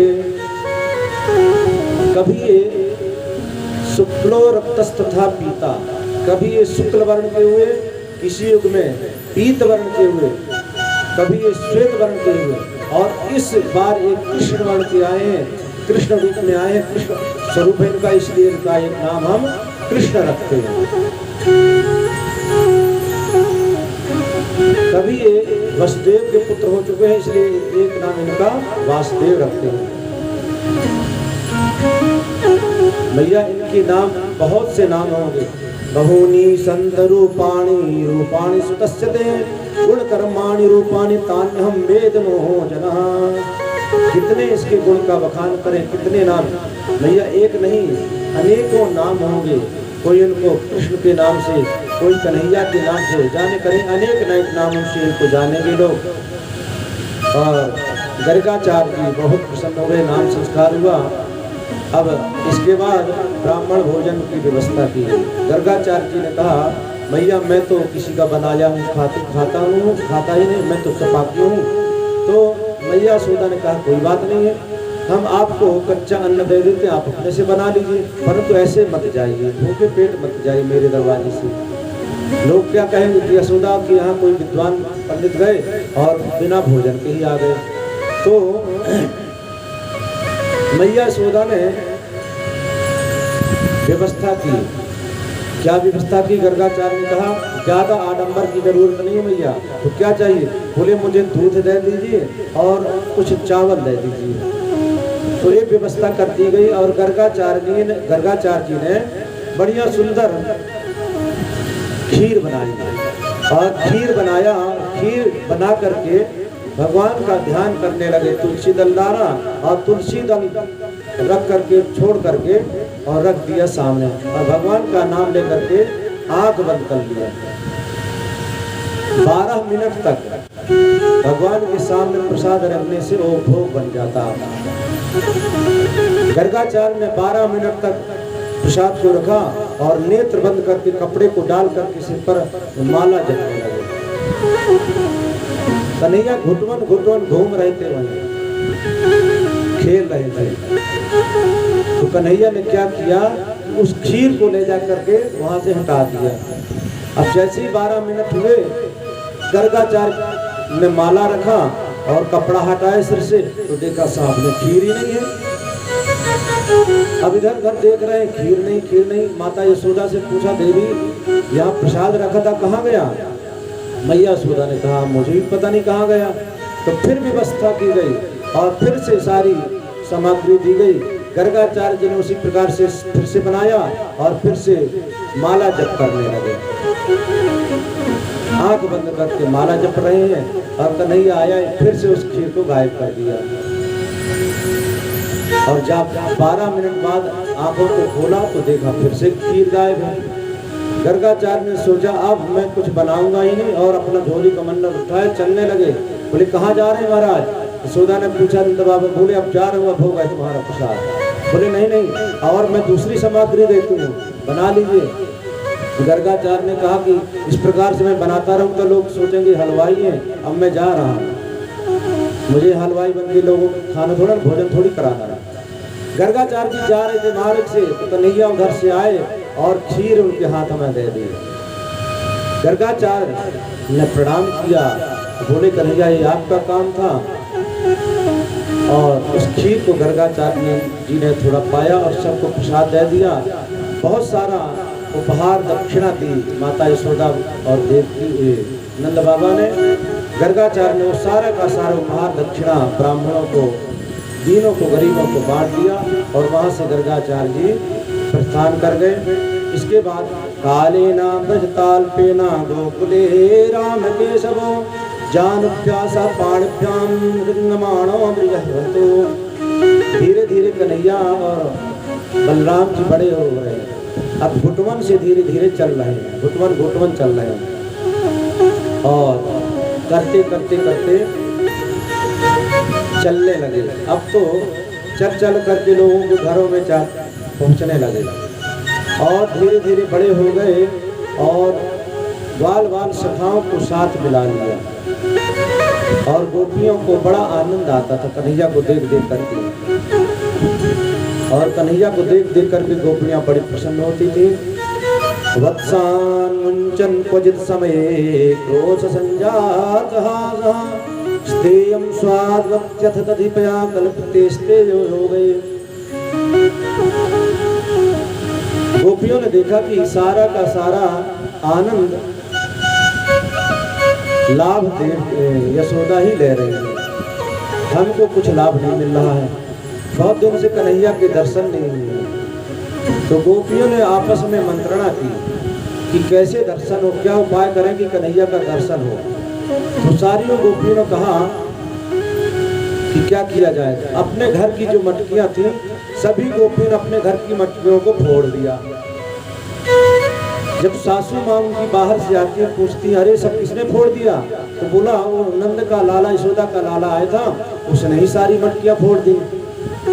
कभी ये शुक्लो रक्तस्तथा पीता, कभी ये शुक्ल वर्ण के हुए, किसी युग में पीत वर्ण के हुए, कभी ये श्वेत वर्ण के हुए, और इस बार ये कृष्ण वर्ण के आए हैं, कृष्ण रूप में आए हैं। कृष्ण स्वरूप है इनका, इसलिए इनका एक नाम हम कृष्ण रखते हैं। कभी ये वसुदेव के पुत्र हो चुके हैं, इसलिए एक नाम इनका वासुदेव रखते हैं। भैया इनके नाम बहुत से नाम होंगे। बहूनि संत रूपाणि रूपाणि सुतस्यते गुण कर्माणि रूपाणि तान्यहं वेद मोहो जनः। कितने इसके गुण का बखान करें, कितने नाम। भैया एक नहीं अनेकों नाम होंगे। कोई इनको कृष्ण के नाम से, कोई कन्हैया के नाम से जाने करें, अनेक नए नामों से इनको जानेंगे लोग। और गर्गाचार्य जी बहुत प्रसन्न हो गए, नाम संस्कार हुआ। अब इसके बाद ब्राह्मण भोजन की व्यवस्था की। गर्गाचार्य जी ने कहा भैया मैं तो किसी का बनाया हूँ, खाता ही नहीं, मैं तो सपाकी हूँ। तो मैया यशोदा ने कहा कोई बात नहीं है, हम आपको कच्चा अन्न दे देते हैं, आप अपने से बना लीजिए, परंतु ऐसे मत जाइए, भूखे पेट मत जाइए मेरे दरवाजे से। लोग क्या कहेंगे कि यशोदा के यहाँ कोई विद्वान पंडित गए और बिना भोजन के ही आ गए। तो मैया यशोदा ने व्यवस्था की। क्या व्यवस्था की? गर्गाचार्य ने कहा ज्यादा आडंबर की जरूरत नहीं है मैया, तो क्या चाहिए? बोले मुझे दूध दे दीजिए और कुछ चावल दे दीजिए। तो ये व्यवस्था कर दी गई और गर्गाचार्य जी ने बढ़िया सुंदर खीर बनाई और खीर बना करके भगवान का ध्यान करने लगे। तुलसी दल डाला और तुलसी दल रख करके छोड़ करके और रख दिया सामने, और भगवान का नाम लेकर के आंख बंद कर लिया। 12 मिनट तक भगवान के सामने प्रसाद रखने से वो भोग बन जाता। गर्गाचार्य ने 12 मिनट तक प्रसाद को रखा और नेत्र बंद करके कपड़े को डाल करके सिर पर माला जपने लगे। कन्हैया घुटवन घूम रहे थे, वहीं खेल रहे थे। तो कन्हैया ने क्या किया, उस खीर को ले जा करके वहां से हटा दिया। अब जैसे ही 12 मिनट हुए, गर्गाचार्य ने माला रखा और कपड़ा हटाया सिर से, तो देखा सामने खीर ही नहीं है। अब इधर उधर देख रहे हैं, खीर नहीं। माता यशोदा से पूछा देवी यहाँ प्रसाद रखा था कहाँ गया? मैया यशोदा ने कहा मुझे भी पता नहीं कहाँ गया। तो फिर व्यवस्था की गई और फिर से सारी सामग्री दी गई। गर्गाचार्य जी ने उसी प्रकार से फिर से बनाया और फिर से माला जप करने लगे। आंख बंद करके माला जप रहे हैं और कन्हैया आया, फिर से उस खीर को गायब कर दिया। और जब 12 मिनट बाद आंखों को खोला तो देखा फिर से खीर गायब है। गर्गाचार्य ने सोचा अब मैं कुछ बनाऊंगा ही नहीं, और अपना झोली कमंडल उठाए चलने लगे। बोले कहाँ जा रहे हैं महाराज? यशोदा ने पूछा नंद बाबा। बोले अब जा रहा हूँ, भोग है तुम्हारा प्रसाद। बोले नहीं, और मैं दूसरी सामग्री देती हूँ, बना लीजिए। गर्गाचार्य ने कहा कि इस प्रकार से मैं बनाता रहूँ तो लोग सोचेंगे हलवाई है, अब मैं जा रहा हूँ, मुझे हलवाई बन के लोगों को खाना थोड़ा भोजन थोड़ी कराना रहा। गर्गाचार्य जी जा रहे थे मार्ग से, तो कन्हैया उधर से आए और खीर उनके हाथ में दे दी। गर्गाचार्य ने प्रणाम किया, बोले कन्हैया ये आपका काम था। और उस खीर को गर्गाचार्य जी ने थोड़ा पाया और सबको प्रसाद दे दिया। बहुत सारा उपहार दक्षिणा दी माता यशोदा और देवकी नंद बाबा ने। गर्गाचार्य ने वो सारा का सारा उपहार दक्षिणा ब्राह्मणों को, दीनों को, गरीबों को बांट दिया और वहाँ से गर्गाचार्य जी प्रस्थान कर गए। इसके बाद काले ना ब्रजताल्पेना गोकुले राम केशवो जानुभ्यासा पाणिभ्याम मृगमाणो मृगहतो। धीरे धीरे कन्हैया और बलराम जी बड़े हो रहे हैं, अब घुटवन से धीरे धीरे चल रहे हैं, घुटवन चल रहे हैं और करते करते करते चलने लगे। अब तो चल चल करके लोगों के घरों में पहुंचने लगे और धीरे धीरे बड़े हो गए और बाल बाल सखाओं को साथ मिला लिया और गोपियों को बड़ा आनंद आता था कन्हैया को देख देख करके, और कन्हैया को देख देख करके गोपियां बड़ी प्रसन्न होती थी। वत्सान मुंचन क्वचित समये क्रोश संजात हासः स्तेयं स्वाद्वत्यथ तदिपया कल्पतेस्ते हो गए। गोपियों ने देखा कि सारा का सारा आनंद लाभ यशोदा ही ले रही है, हमको कुछ लाभ नहीं मिल रहा है, बहुत दिन से कन्हैया के दर्शन नहीं हुए। तो गोपियों ने आपस में मंत्रणा की कि कैसे दर्शन हो, क्या उपाय करें कि कन्हैया का दर्शन हो। तो सारी गोपियों ने कहा कि क्या किया जाए। अपने घर की जो मटकियां थी सभी गोपियों ने अपने घर की मटकियों को फोड़ दिया। जब सासू माँ उनकी बाहर से आती है पूछती, अरे सब किसने फोड़ दिया? तो बोला वो नंद का लाला, यशोदा का लाला आया था, उसने ही सारी मटकियां फोड़ दी।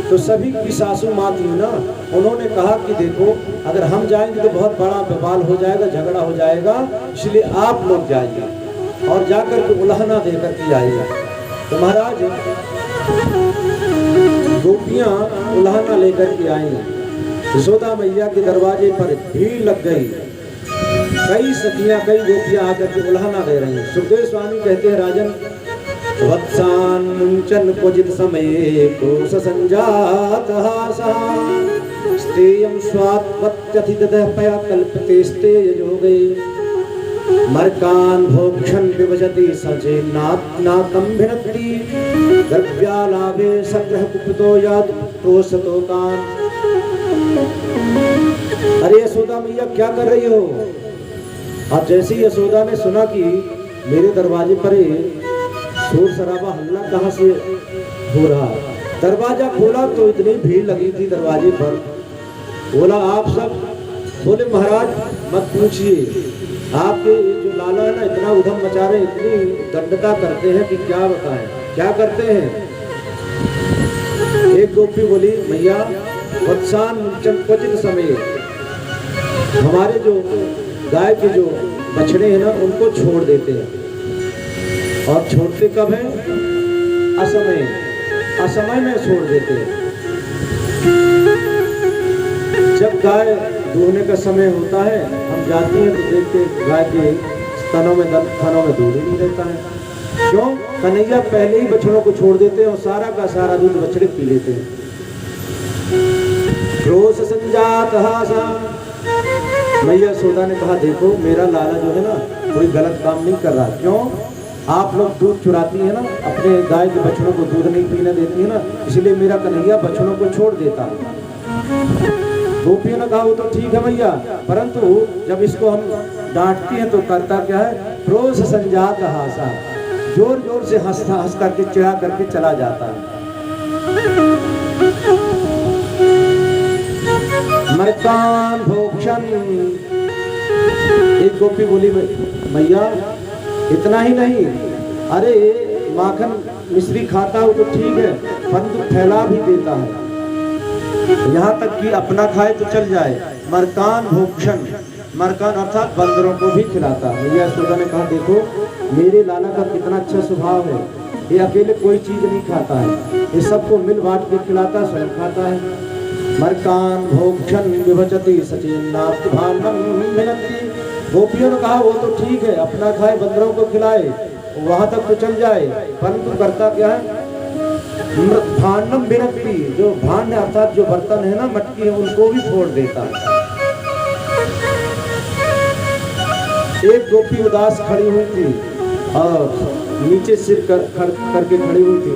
तो सभी की सासू माँ थी ना, उन्होंने कहा कि देखो अगर हम जाएंगे तो बहुत बड़ा बवाल हो जाएगा, झगड़ा हो जाएगा, इसलिए आप लोग जाइए और जाकर के उल्हाना देकर के आइए। तो महाराज गोपियां उल्हाना लेकर के आई, यशोदा मैया के दरवाजे पर भीड़ लग गई, कई सखियां कई गोपियां आकर के उल्हाना दे रही हैं। सुखदेव स्वामी कहते हैं, राजन वत्सान मुंचन क्वचित समये क्रोश संजात हासः स्तेयं स्वात्वत्यथिदधपया कल्पतेस्ते हो गए। मर्कान भोक्षण विभजति सचे नातम भिनक्ति द्रव्यालाभे सग्रह कुपितो याद क्रोशतो कान। अरे यशोदा मैया क्या कर रही हो? अब जैसे ही यशोदा ने सुना कि मेरे दरवाजे पर शोर शराबा हल्ला कहाँ से हो रहा, दरवाजा खोला तो इतनी भीड़ लगी थी दरवाजे पर। बोला आप सब, बोले महाराज मत पूछिए, आपके जो लाला है ना इतना उधम मचा रहे, इतनी दंडता करते हैं कि क्या बताएं। क्या करते हैं? एक गोपी बोली, मैया वत्सान मुंचन क्वचित समय, हमारे जो गाय के जो बछड़े हैं ना उनको छोड़ देते हैं, और छोड़ते कब हैं? असमय, असमय में छोड़ देते हैं। जब गाय दूहने का समय होता है हम जाते हैं तो देखते गाय के स्तनों में दूध ही नहीं रहता है। क्यों? कन्हैया पहले ही बछड़ों को छोड़ देते हैं और सारा का सारा दूध बछड़े पी लेते हैं। क्रोश संजात हासा। मैया यशोदा ने कहा देखो मेरा लाला जो है ना कोई गलत काम नहीं कर रहा। क्यों? आप लोग दूध चुराती है ना, अपने गाय के बछड़ों को दूध नहीं पीने देती है ना, इसलिए मेरा कन्हैया बछड़ों को छोड़ देता है। गोपियों ने कहा वो तो ठीक है मैया, परंतु जब इसको हम डांटती हैं तो करता क्या है? क्रोश संजात हासा, जोर जोर से हंस करके चिढ़ा करके चला जाता है। मर्कान भोक्षण। एक गोपी बोली मैया इतना ही नहीं, अरे माखन मिश्री खाता हो तो ठीक है, परंतु फैला भी देता है, यहाँ तक कि अपना खाए तो चल जाए। मर्कान भोक्षण, मर्कान अर्थात बंदरों को भी खिलाता। मैया यशोदा ने कहा देखो मेरे लाला का कितना अच्छा स्वभाव है, ये अकेले कोई चीज नहीं खाता है, ये सबको मिल बांट के खिलाता, स्वयं खाता है। मर्कान भोक्षण विभजति सचेन्नात् भाण्डं मिलन्ति। गोपियों ने कहा वो तो ठीक है, अपना खाए बंदरों को खिलाए, वहां तक तो चल जाए, परंतु करता क्या है? भाण्डम विनक्ति, जो भांड अर्थात जो बर्तन है ना, मटकी है, उनको भी फोड़ देता है। एक गोपी उदास खड़ी हुई थी और नीचे सिर करके खड़ी हुई थी।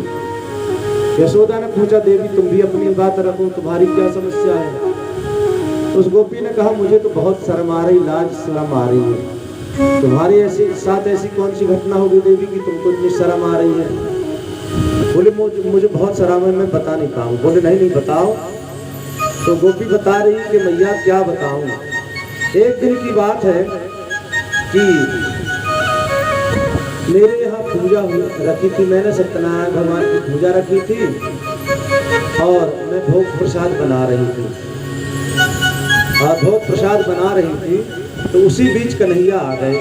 यशोदा ने पूछा देवी तुम भी अपनी बात रखो, तुम्हारी क्या समस्या है? उस गोपी ने कहा मुझे तो बहुत शर्म आ रही, लाज शर्म आ रही है, तुम्हारी ऐसी साथ ऐसी कौन सी घटना होगी देवी कि तुमको इतनी शर्म आ रही है? बोले मुझे बहुत शर्म है, मैं बता नहीं पाऊँ। बोले नहीं बताओ। तो गोपी बता रही कि मैया क्या बताऊँ। एक दिन की बात है कि मेरे यहाँ पूजा रखी थी, मैंने सत्यनारायण भगवान की पूजा रखी थी और मैं भोग प्रसाद बना रही थी। और भोग प्रसाद बना रही थी तो उसी बीच कन्हैया आ गए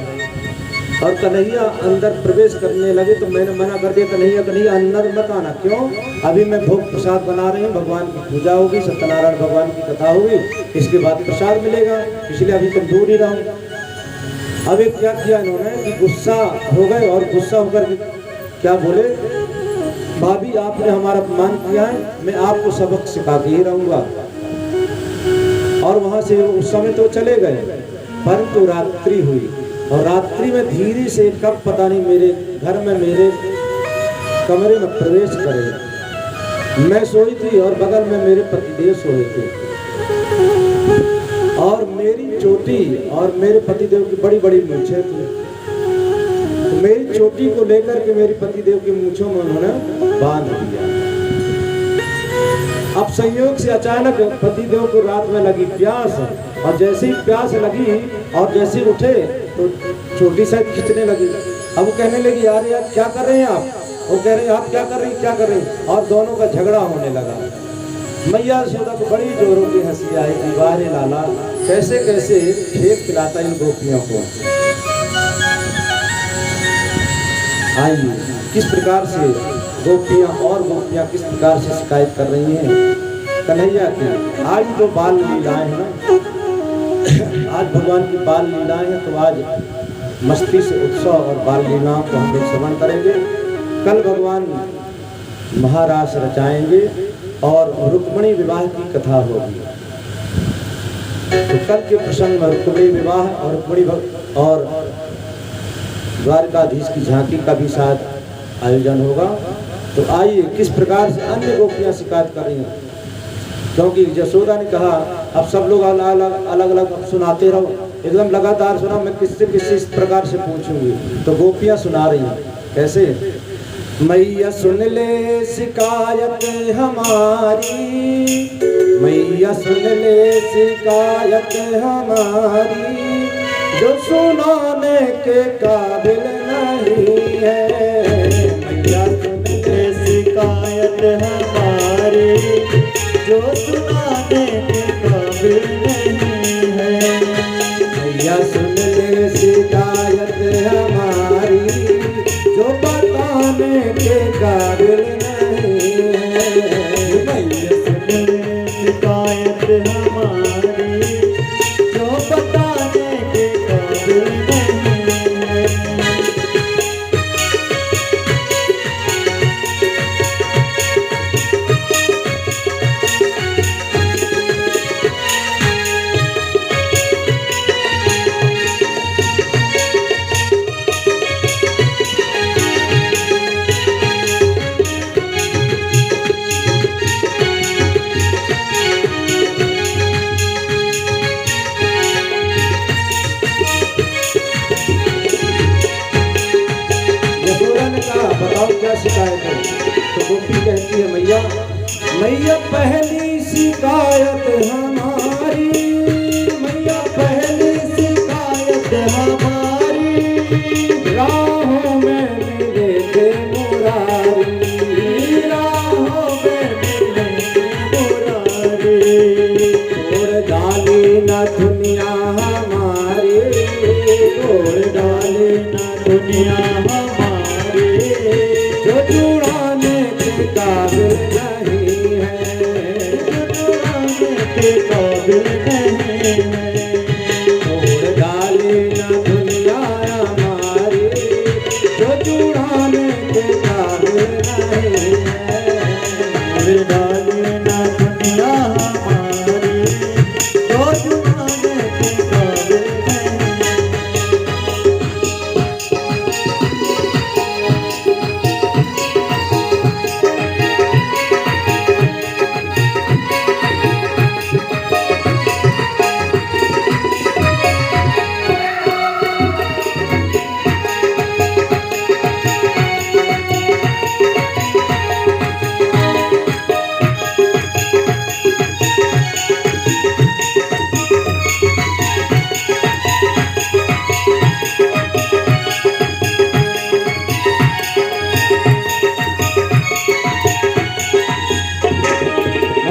और कन्हैया अंदर प्रवेश करने लगे। तो मैंने मना कर दिया, कन्हैया अंदर मत आना। क्यों? अभी मैं भोग प्रसाद बना रही हूँ, भगवान की पूजा होगी, सत्यनारायण भगवान की कथा होगी, इसके बाद प्रसाद मिलेगा, इसलिए अभी तुम दूर ही रहो। अब एक क्या किया इन्होंने कि गुस्सा हो गए और गुस्सा होकर क्या बोले, भाभी आपने हमारा अपमान किया है, मैं आपको सबक सिखा के ही रहूँगा। और वहाँ से उस समय तो चले गए, परंतु रात्रि हुई और रात्रि में धीरे से कब पता नहीं मेरे घर में मेरे कमरे में प्रवेश करे। मैं सोई थी और बगल में मेरे पतिदेव सोए थे और मेरी चोटी और मेरे पतिदेव की बड़ी बड़ी मूंछें थी। तो मेरी चोटी को लेकर के मेरे पतिदेव की मूंछों में उन्होंने बांध दिया। अब संयोग से अचानक पतिदेव को रात में लगी प्यास और जैसे ही प्यास लगी और जैसे ही उठे तो छोटी सा खींचने लगी। अब वो कहने लगी यार क्या कर रहे हैं आप? वो कह रहे हैं आप क्या कर रही हैं? और दोनों का झगड़ा होने लगा। मैया यशोदा को बड़ी जोरों की हंसी आई कि वाह रे लाला, कैसे कैसे खेत खिलाता इन गोपियों को। आइए किस प्रकार से गोपियां किस प्रकार से शिकायत कर रही हैं कन्हैया की। आज तो बाल लीलाएं हैं ना, आज भगवान की बाल लीलाएं हैं, तो आज मस्ती से उत्सव और बाल लीलाओं को हम लोग श्रवण करेंगे। कल भगवान महारास रचाएंगे और रुक्मिणी विवाह की कथा होगी। तो कल के प्रसंग में रुक्मिणी विवाह और रुक्मिणी और द्वारकाधीश की झांकी का भी साथ आयोजन होगा। तो आइए किस प्रकार से अन्य गोपियां शिकायत कर रही हैं, क्योंकि यशोदा ने कहा अब सब लोग अलग अलग सुनाते रहो, एकदम लगातार सुना, मैं किससे इस प्रकार से पूछूंगी। तो गोपियां सुना रही हैं कैसे, मैया सुन ले शिकायत हमारी, मैया सुन ले शिकायत हमारी, जो सुनाने के काबिल नहीं है। मैया सुन ले शिकायत हमारी, जो सुनाने के काबिल नहीं है। मैया सुन ले शिकायत हमारी, जो बताने के काबिल नहीं है। मैया सुन ले शिकायत हमारी, जो बताने के काबिल नहीं है। बताओ क्या शिकायत है? तो गोपी कहती है मैया पहली शिकायत हमारी, मैया पहली शिकायत हमारी, राहों में मिले थे मुरारी, राहों में मिले मुरारी, छोड़ डाली न दुनिया हमारी, छोड़ डाली न दुनिया हमारी, जो जुड़ाने के काबिल नहीं है, जो जुड़ाने के काबिल नहीं है। छोड़ डाली न दुनिया हमारी, जो जुड़ाने के काबिल नहीं है। छोड़ डाली न दुनिया हमारी, जो जुड़ाने के काबिल नहीं है।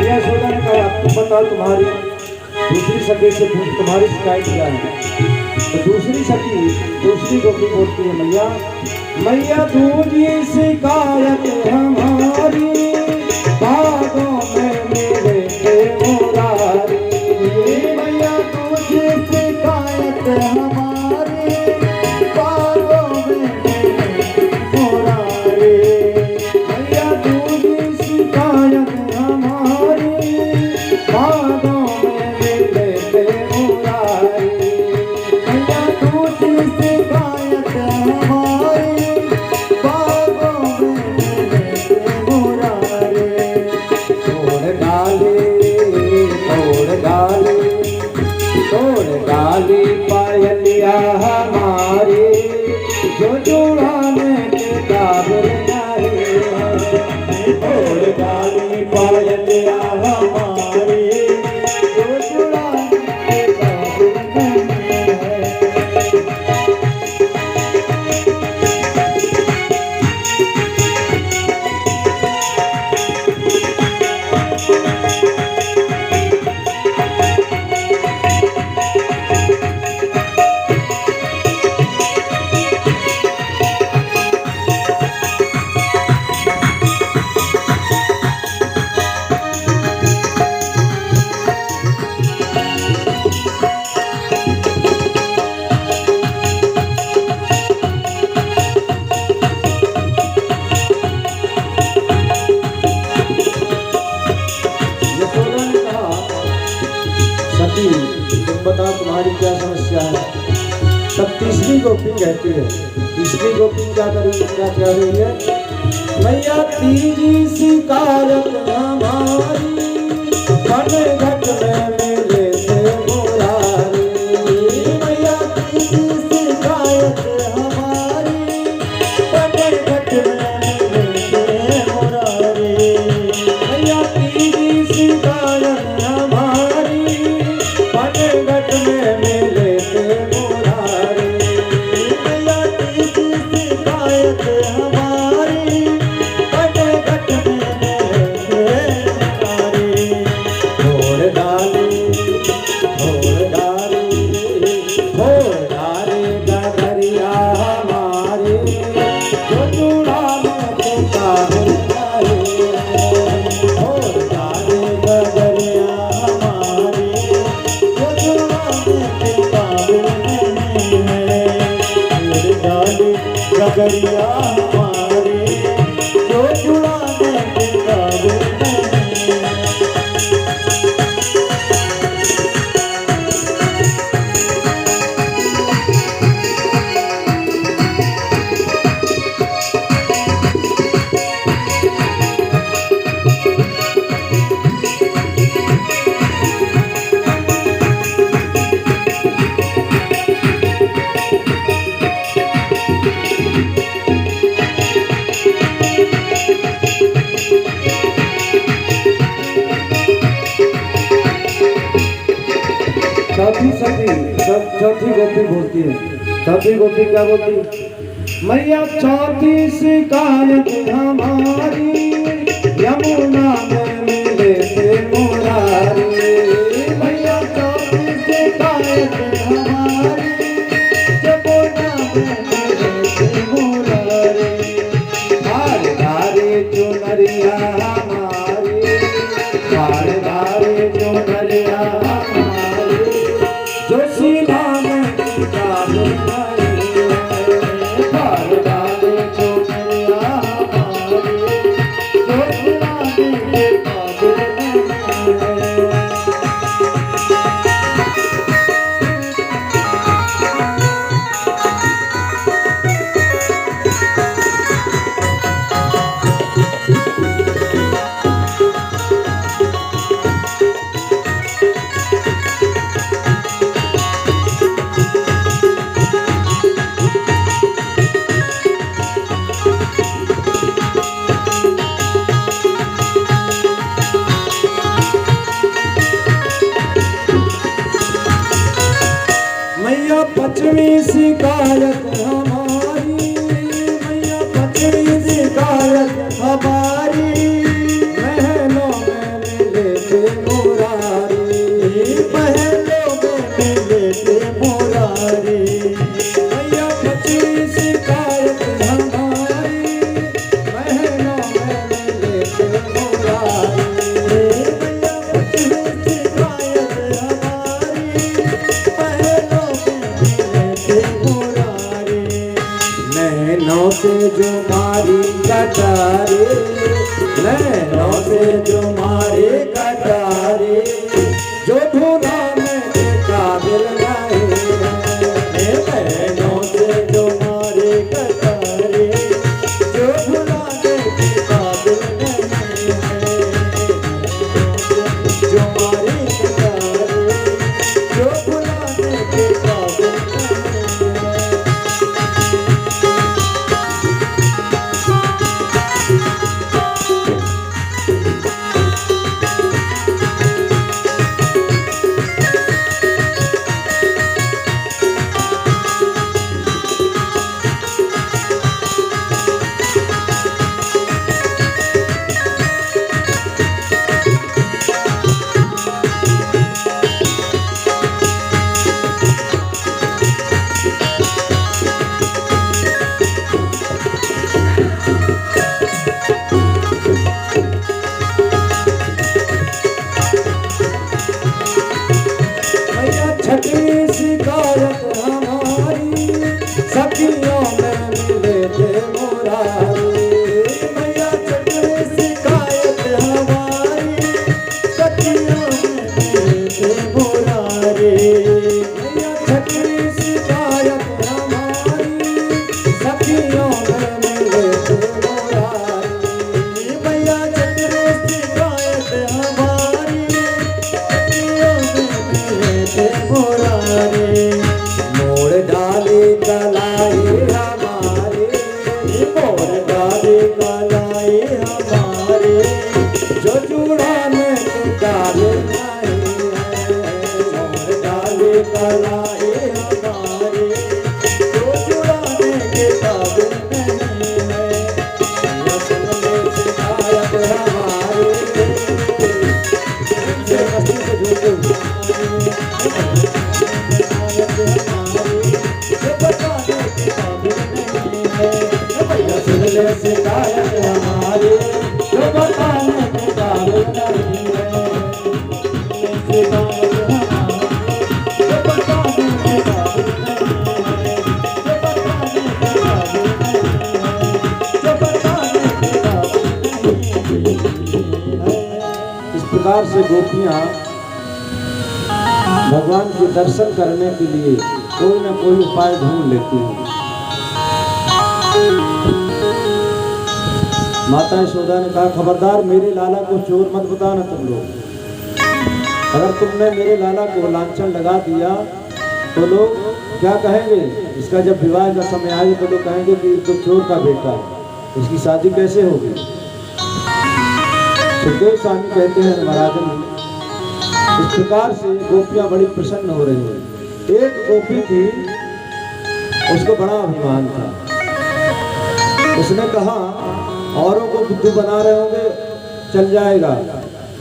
यशोदा ने कहा तुम बताओ तुम्हारी दूसरी सखी से पूछ तुम्हारी शिकायत क्या है। तो दूसरी सखी दूसरी गोपी बोलती है मैया मैया दूजी शिकायत हमारी बागों में मेरे के मुरारी। मैया दूजी शिकायत हमारी बागों में मेरे मुरारी। मैया दूजी शिकायत हमारी बागों में मेरे के मुरारी। मैया दूजी शिकायत हमारी बागों में मेरे मुरारी। तोड़ डाली पायलिया हमारी जो जुड़ाने के काबिल नहीं है। तोड़ डाली पायलिया हमारी जो जुड़ाने के काबिल नहीं है। यशोदा ने कहा सती तुम बताओ तुम्हारी क्या समस्या है। तब तीसरी गोपी कहती है तीसरी गोपी क्या करेगी क्या कह रही है मैया तीजी शिकायत हमारी बड़े घट में मेरे से मुरारी। मैया तीजी शिकायत हमारी बड़े घट में मेरे मुरारी। मैया तीजी शिकायत हमारी बड़े घट में मेरे से मुरारी। मैया तीजी शिकायत हमारी बड़े घट में मेरे मुरारी। छोड़ डाली गगरिया हमारी जो जुड़ाने के काबिल नहीं है। छोड़ डाली गगरिया हमारी जो जुड़ाने के काबिल नहीं है। छोड़ डाली गगरिया हमारी जो जुड़ाने के काबिल नहीं है। चौथी गोपी बोलती है चौथी गोपी क्या बोलती मैया चौथी शिकायत हमारी यमुना में मिले थे मुरारी। मैया चौथी शिकायत हमारी यमुना में मिले थे मुरारी। धारे धारे चुनरिया हमारी धारे धारे चुनरिया हमारी जो सीना में काबिल नहीं है। धारे धारे चुनरिया हमारी जो जुड़ाने के काबिल नहीं है। पचमी शिकायत हमारी मैया पचमी शिकायत हमारी महलों में मिले जो मारी कटारे, नैनों से जो मारे कटारे, जो भुलाने के काबिल नहीं है। नैनों से जो मारे कटारे, जो भुलाने के काबिल नहीं है। जो मारे कटारे, जो भुलाने के काबिल नहीं है। छठी शिकायत हमारी सखियों में मिले थे मुरारी। मैया छठी शिकायत हमारी सखियों में मिले थे मुरारी। मैया छठी शिकायत हमारी सखियों में मिले थे मुरारी। मैया छठी शिकायत हमारी सखियों में मिले थे मुरारी। मोड़ डाले कलाई हमारे, मोड़ डाले कलाई हमारे, जो जुड़ाने के काबिल नहीं है। मोड़ डाले कलाई हमारे, जो जुड़ाने के काबिल नहीं है। नस्ल में शिकायत हमारे, से मस्ती से झूठे शिकायत हमारी जो बताने के काबिल नहीं है। शिकायत हमारी जो बताने के काबिल नहीं है। जो बताने के काबिल नहीं है। जो बताने के काबिल नहीं है। इस प्रकार से गोपियां भगवान के दर्शन करने के लिए कोई न कोई उपाय ढूंढ लेती हैं। माता यशोदा ने कहा, खबरदार मेरे लाला को चोर मत बताना तुम लोग। अगर तुमने मेरे लाला को लांछन लगा दिया तो लोग क्या कहेंगे? इसका जब विवाह का समय आएगा तो लोग कहेंगे कि तो चोर का बेटा है, इसकी शादी कैसे होगी? सुखदेव स्वामी कहते हैं महाराजन, इस प्रकार से गोपियां बड़ी प्रसन्न हो रही हैं। एक गोपी थी, उसको बड़ा अभिमान था। उसने कहा, औरों को बुद्धू बना रहे होंगे चल जाएगा,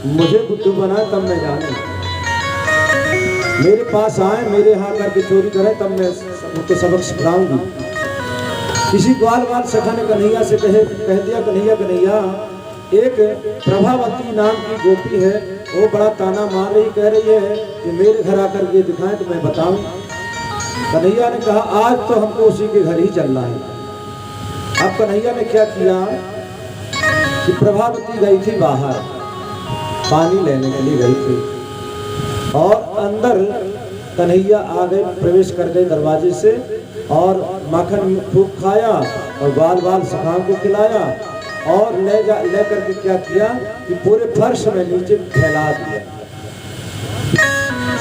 मुझे बुद्धू बनाए तब मैं जानूं। मेरे पास आए, मेरे यहाँ करके चोरी करें तब मैं उनको सबक सिखाऊंगी। किसी ग्वाल वाल सखा ने कन्हैया से कह दिया, कन्हैया कन्हैया, एक प्रभावती नाम की गोपी है, वो बड़ा ताना मार रही, कह रही है कि मेरे घर आकर के दिखाएं तो मैं बताऊं। कन्हैया ने कहा, आज तो हमको उसी के घर ही चलना है। अब कन्हैया ने क्या किया कि प्रभावती गई थी बाहर, पानी लेने के लिए गई थी, और अंदर कन्हैया आ गए, प्रवेश कर गए दरवाजे से, और माखन खूब खाया और बाल बाल सखाओं को खिलाया, और ले करके क्या किया कि पूरे फर्श में नीचे फैला दिया।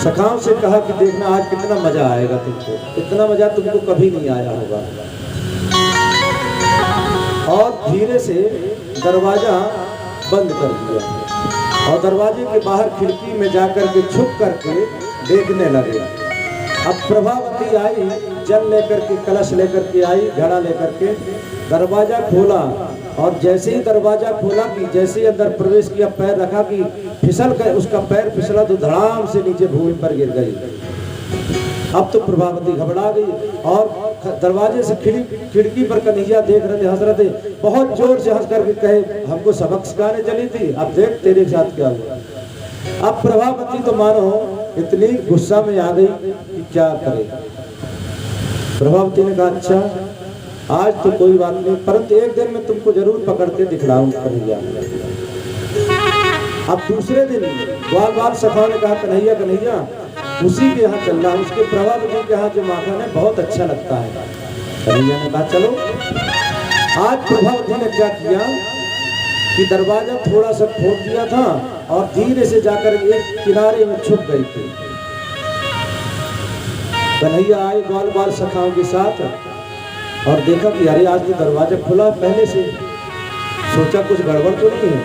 सखाओं से कहा कि देखना आज कितना मजा आएगा तुमको, इतना मजा तुमको कभी नहीं आया होगा। और धीरे से दरवाजा बंद कर दिया, और दरवाजे के बाहर खिड़की में जाकर के छुप करके देखने लगे। अब प्रभावती आई, जल लेकर के, कलश लेकर के आई, घड़ा लेकर के, दरवाजा खोला, और जैसे ही दरवाजा खोला कि जैसे ही अंदर प्रवेश किया, पैर रखा कि फिसल कर उसका पैर फिसला तो धड़ाम से नीचे भूमि पर गिर गई। अब तो प्रभावती घबरा गई, और दरवाजे से खिड़की पर कन्हैया देख रहे थे, हंस रहे थे, बहुत जोर से हंस करके कहे, हमको सबक सिखाने चली थी, अब देख तेरे साथ क्या हुआ। अब प्रभावती तो मानो इतनी गुस्सा में आ गई कि क्या करे। प्रभावती ने कहा, अच्छा आज तो कोई बात नहीं, परंतु एक दिन मैं तुमको जरूर पकड़ के दिखलाऊंगा कन्हैया। अब दूसरे दिन ग्वाल बाल सखाओं ने कहा कन्हैया कन्हैया उसी के यहाँ चल रहा है, उसके प्रभावती के यहाँ जो माखन है बहुत अच्छा लगता है। कन्हैया ने कहा चलो। आज प्रभावती ने क्या किया कि दरवाजा थोड़ा सा खोल दिया था और धीरे से जाकर एक किनारे में छुप गई थी। कन्हैया आए ग्वाल बाल सखाओं के साथ और देखा कि अरे आज तो दरवाजा खुला पहले से, सोचा कुछ गड़बड़ तो नहीं है,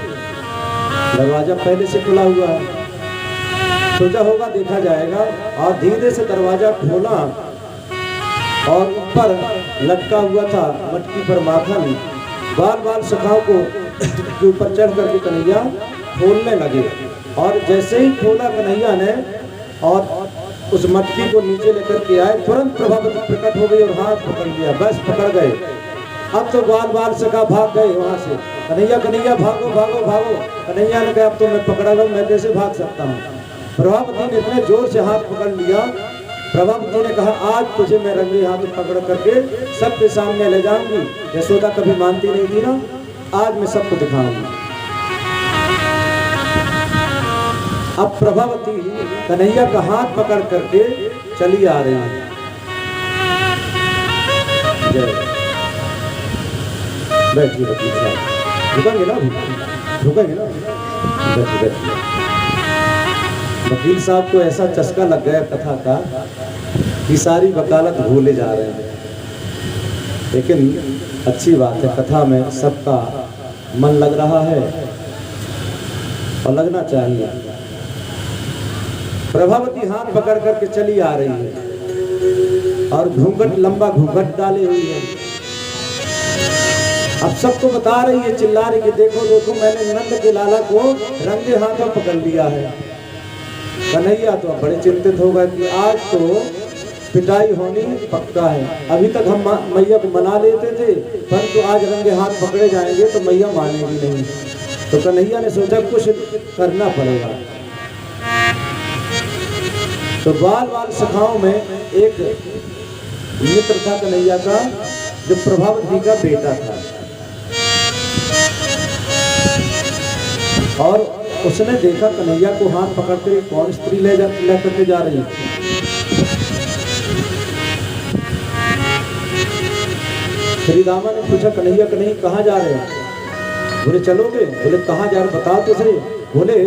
दरवाजा पहले से खुला हुआ है, सोचा होगा देखा जाएगा। और धीरे से दरवाजा खोला और ऊपर लटका हुआ था मटकी पर माखन। बाल बाल सखाओं को के ऊपर चढ़ करके कन्हैया खोलने लगे और जैसे ही खोला कन्हैया ने और उस मटकी को नीचे लेकर के आए, तुरंत प्रभावती प्रकट हो गई और हाथ पकड़ लिया, बस पकड़ गए। अब तो ग्वाल बाल सखा भाग गए वहां से, कन्हैया कन्हैया भागो भागो भागो। कन्हैया ने कहा अब तो मैं पकड़ा लूं, मैं कैसे भाग सकता हूँ। प्रभावती ने इतने जोर से हाथ पकड़ लिया, प्रभावती ने कहा आज तुझे मैं रंगे हाथ पकड़ करके सबके सामने ले जाऊंगी। यशोदा कभी मानती नहीं थी ना, आज मैं सबको दिखाऊंगी। अब प्रभावती कन्हैया का हाथ पकड़ करके चली आ रही है। बैठिए वकील साहब, रुकेंगे ना, रुकेंगे ना, बैठिए बैठिए। वकील साहब को ऐसा चस्का लग गया कथा का कि सारी वकालत भूले जा रहे हैं। लेकिन अच्छी बात है, कथा में सबका मन लग रहा है और लगना चाहिए। प्रभावती हाथ पकड़ करके चली आ रही है और घूंघट, लंबा घूंघट डाली हुई है। अब सबको बता रही है, चिल्ला रही है देखो देखो मैंने नंद के लाला को रंगे हाथों पकड़ लिया है। कन्हैया तो बड़े चिंतित हो गए कि आज तो पिटाई होनी पक्का है। अभी तक हम मैया को मना लेते थे, परंतु आज रंगे हाथ पकड़े जाएंगे तो मैया मानेगी नहीं। तो कन्हैया ने सोचा कुछ करना पड़ेगा। तो बाल बाल सखाओं में एक मित्र था कन्हैया का, जो प्रभावती का बेटा था, और उसने देखा कन्हैया को हाथ पकड़ते कौन स्त्री ले करके जा रही है। श्री दामा ने पूछा कन्हैया कन्हैया कहाँ जा रहे हो? बोले चलोगे? बोले कहाँ जा रहे बताओ तो सही। बोले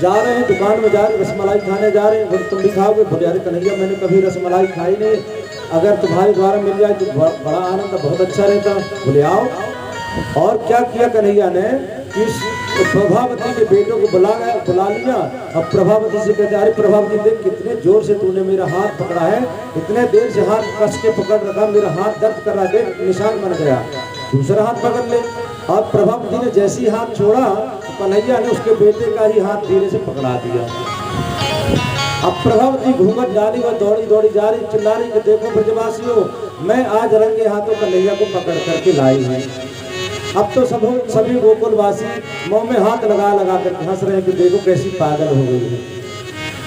जा रहे हैं दुकान में, जा रहे रसमलाई खाने जा रहे हैं। बोले तुम भी खाओगे? बोले अरे कन्हैया मैंने कभी रसमलाई खाई नहीं, अगर तुम्हारे द्वारा मिल जाए तो बड़ा आनंद, बहुत अच्छा रहता। बोले आओ। और क्या किया कन्हैया ने कि प्रभावती के बेटों को बुला लिया। अब प्रभावती से कहते अरे प्रभावती देख कितने जोर से तूने मेरा हाथ पकड़ा है, इतने देर से हाथ कस के पकड़ रखा, मेरा हाथ दर्द कर रहा, देख निशान बन गया, दूसरा हाथ पकड़ ले। और प्रभावती ने जैसे ही हाथ छोड़ा तो कन्हैया ने उसके बेटे का ही हाथ धीरे से पकड़ा दिया। अब प्रभावती घूंघट डाली और दौड़ी दौड़ी जा रही, चिल्ला रही कि देखो ब्रजवासियों, मैं आज रंगे हाथों कन्हैया को पकड़ करके लाई हूँ। अब तो सभी गोकुलवासी मुंह में हाथ लगा लगा कर हंस रहे हैं कि देखो कैसी पागल हो गई है,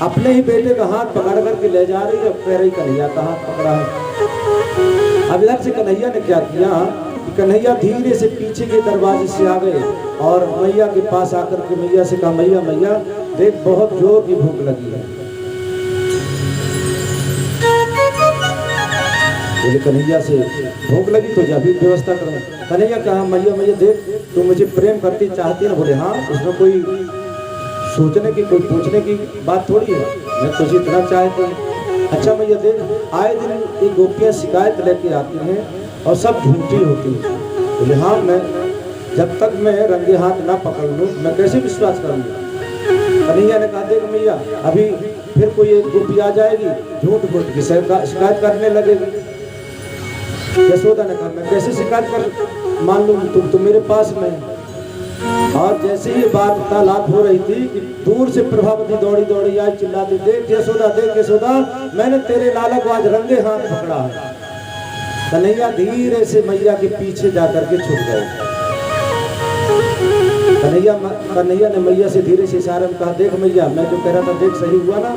अपने ही बेटे का हाथ पकड़ करके ले जा रही है, कह रही कन्हैया का हाथ पकड़ा है। अब इधर से कन्हैया ने क्या किया कि कन्हैया धीरे से पीछे के दरवाजे से आ गए और मैया के पास आकर के मैया से कहा मैया मैया देख बहुत जोर की भूख लगी है। बोले कन्हैया से भूख लगी तो जा भी व्यवस्था करो। कन्हैया कहा मैया मैया देख तू मुझे प्रेम करती चाहती ना? बोले हाँ, उसमें कोई सोचने की कोई पूछने की बात थोड़ी है, मैं तुझे इतना चाहती हूँ। अच्छा मैया देख आए दिन ये गोपियाँ शिकायत लेके आती हैं और सब झूठी होती हैं। बोले हाँ, मैं जब तक मैं रंगे हाथ ना पकड़ लूँ मैं कैसे विश्वास करूँगा? कन्हैया ने कहा देख मैया अभी फिर कोई एक गोपी आ जाएगी, झूठ मूठ की शिकायत करने लगेगी। यशोदा ने कहा मैं कैसे शिकायत कर मान लूँ, तुम तो मेरे पास में। और जैसे ही बात तालाब हो रही थी कि दूर से प्रभावती दौड़ी दौड़ी आई, चिल्लाती देख यशोदा मैंने तेरे लाला को आज रंगे हाथ पकड़ा है। कन्हैया धीरे से मैया के पीछे जाकर के छुप गए। कन्हैया ने मैया से धीरे से इशारे में कहा देख मैया मैं जो कह रहा था देख सही हुआ ना?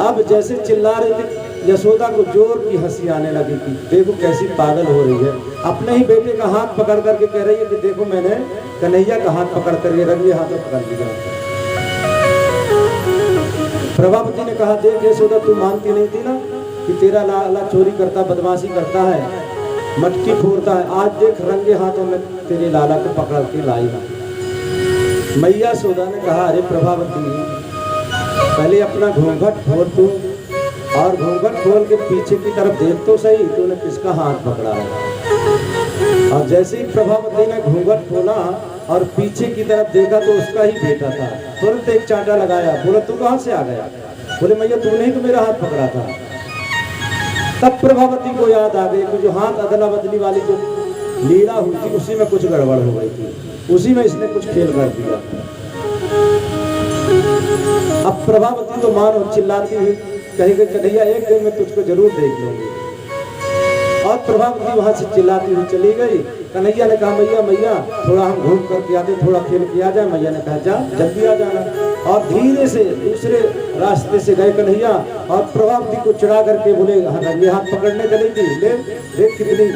अब जैसे चिल्ला रही थी यशोदा को जोर की हंसी आने लगी कि देखो कैसी पागल हो रही है, अपने ही बेटे का हाथ पकड़ करके कह रही है कि देखो मैंने कन्हैया का हाथ पकड़ कर ये रंगे हाथों पकड़ लिया। प्रभावती ने कहा देख यशोदा तू मानती नहीं थी ना कि तेरा लाला चोरी करता, बदमाशी करता है, मटकी फोड़ता है, आज देख रंगे हाथों में तेरे लाला को पकड़ के लाई। मैया यशोदा ने कहा अरे प्रभावती पहले अपना घूंघट खोल तू, और घूंघट खोल के पीछे की तरफ देख तो सही तूने किसका हाथ पकड़ा है। और जैसे ही प्रभावती ने घूंघट खोला और पीछे की तरफ देखा तो उसका ही बेटा था। तुरंत एक चांटा लगाया, बोला तू कहाँ से आ गया? बोले मैया तूने ही तो मेरा हाथ पकड़ा था। तब प्रभावती को याद आ गई कि जो हाथ अदला बदली वाली जो लीला हुई थी उसी में कुछ गड़बड़ हो गई थी, उसी में इसने कुछ खेल कर दिया। अब प्रभावती तो मानो चिल्लाती हुई कहेगी कन्हैया एक दिन मैं तुझको जरूर देख लूंगी। और प्रभावती वहां से चिल्लाती हुई चली गई। कन्हैया ने कहा मैया मैया थोड़ा हम घूम करके आते, थोड़ा खेल के आ जाए। मैया ने कहा जा जल्दी आ जाना। और धीरे से दूसरे रास्ते से गए कन्हैया और प्रभावती को चढ़ा करके बोले ये हाथ पकड़ने चली थी, ले देख कितनी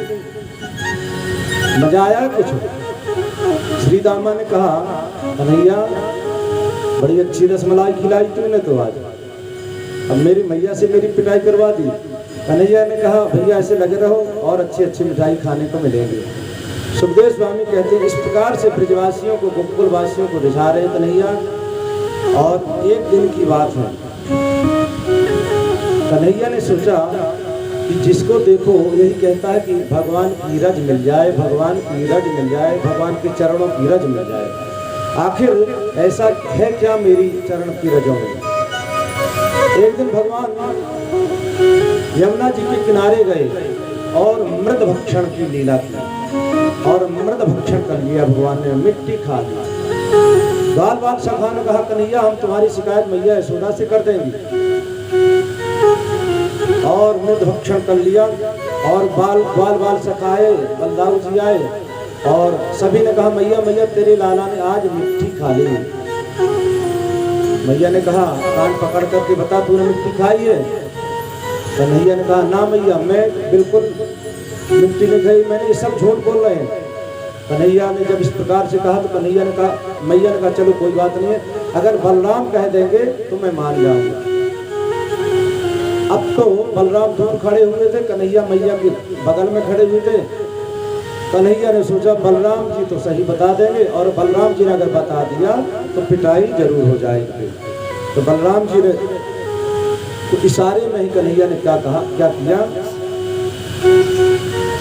मजा आया कुछ। श्री दामा ने कहा कन्हैया बड़ी अच्छी रसमलाई खिलाई तूने तो आज, अब मेरी मैया से मेरी पिटाई करवा दी। कन्हैया ने कहा भैया ऐसे लगे रहो और अच्छी अच्छी मिठाई खाने को मिलेंगे। सुखदेव स्वामी कहते हैं इस प्रकार से ब्रजवासियों को, गोकुल वासियों को रिझा रहे कन्हैया। और एक दिन की बात है, कन्हैया ने सोचा कि जिसको देखो यही कहता है कि भगवान की रज मिल जाए, भगवान की रज मिल जाए, भगवान के चरणों की रज मिल जाए। आखिर ऐसा है क्या मेरी चरण की रजों में? एक दिन भगवान यमुना जी के किनारे गए और मृद भक्षण की लीला की, और मृद भक्षण कर लिया भगवान ने, मिट्टी खा ली। बाल बाल सखा ने कहा कन्हैया हम तुम्हारी शिकायत मैया यशोदा से कर देंगे। और मृद भक्षण कर लिया और बाल सखाए, बलदाऊ जी आए और सभी ने कहा मैया मैया तेरे लाला ने आज मिट्टी खा ली। मैया ने कहा कान पकड़ करके बता तूने मिट्टी खाई है? कन्हैया ने कहा ना मैया मैं बिल्कुल मिट्टी नहीं खाई, मैंने ये सब झूठ बोल रहे हैं। कन्हैया ने जब इस प्रकार से कहा तो कन्हैया ने कहा मैया ने कहा चलो कोई बात नहीं है, अगर बलराम कह देंगे तो मैं मान जाऊंगा। अब तो बलराम दूर खड़े हुए थे, कन्हैया मैया के बगल में खड़े हुए थे। कन्हैया ने सोचा बलराम जी तो सही बता देंगे, और बलराम जी ने अगर बता दिया तो पिटाई जरूर हो जाएगी। तो बलराम जी ने तो इशारे में ही कन्हैया ने क्या कहा, क्या किया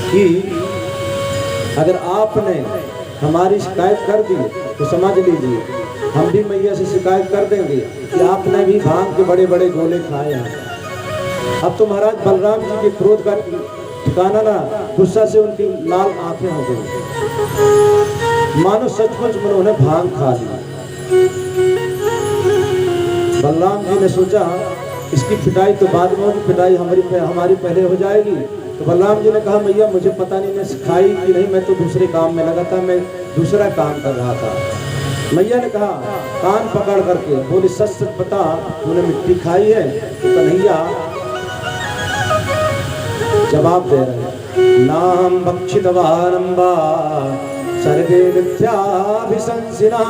कि अगर आपने हमारी शिकायत कर दी तो समझ लीजिए हम भी मैया से शिकायत कर देंगे कि आपने भी भांग के बड़े बड़े गोले खाए हैं। अब तो महाराज बलराम जी के क्रोध का ठिकाना ना, गुस्सा से उनकी लाल आंखें हो गई, मानो सचमुच में उन्होंने भांग खा ली। बलराम जी ने सोचा इसकी पिटाई तो बाद में होगी, पिटाई हमारी पहले हो जाएगी। तो बलराम जी ने कहा मैया मुझे पता नहीं मैं सिखाई कि नहीं, मैं तो दूसरे काम में लगा था, मैं दूसरा काम कर रहा था। मैया ने कहा कान पकड़ करके बोले सच सच बता तूने मिट्टी खाई है? तो कन्हैया जवाब दे रहे नाम भक्षितवानंबा सर्वे मिथ्याभिशंसिना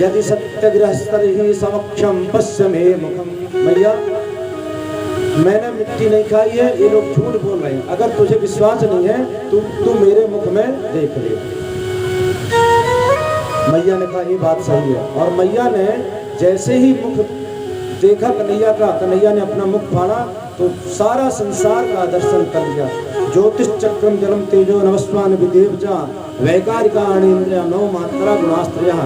यदि सत्यग्रहस्तर्हि समक्षम पश्य मे मुखम। मैया मैंने मिट्टी नहीं खाई है, ये लोग झूठ बोल रहे हैं, अगर तुझे विश्वास नहीं है तू मेरे मुख में देख ले। मैया ने कहा ये बात सही है। और मैया ने जैसे ही मुख देखा कन्हैया का, कन्हैया ने अपना मुख फाड़ा तो सारा संसार का दर्शन कर लिया। ज्योतिष चक्रम जलम तेजो नवस्वान विदेव जा वैकारिका इंद्रिया नौ मात्रा गुणास्त्रया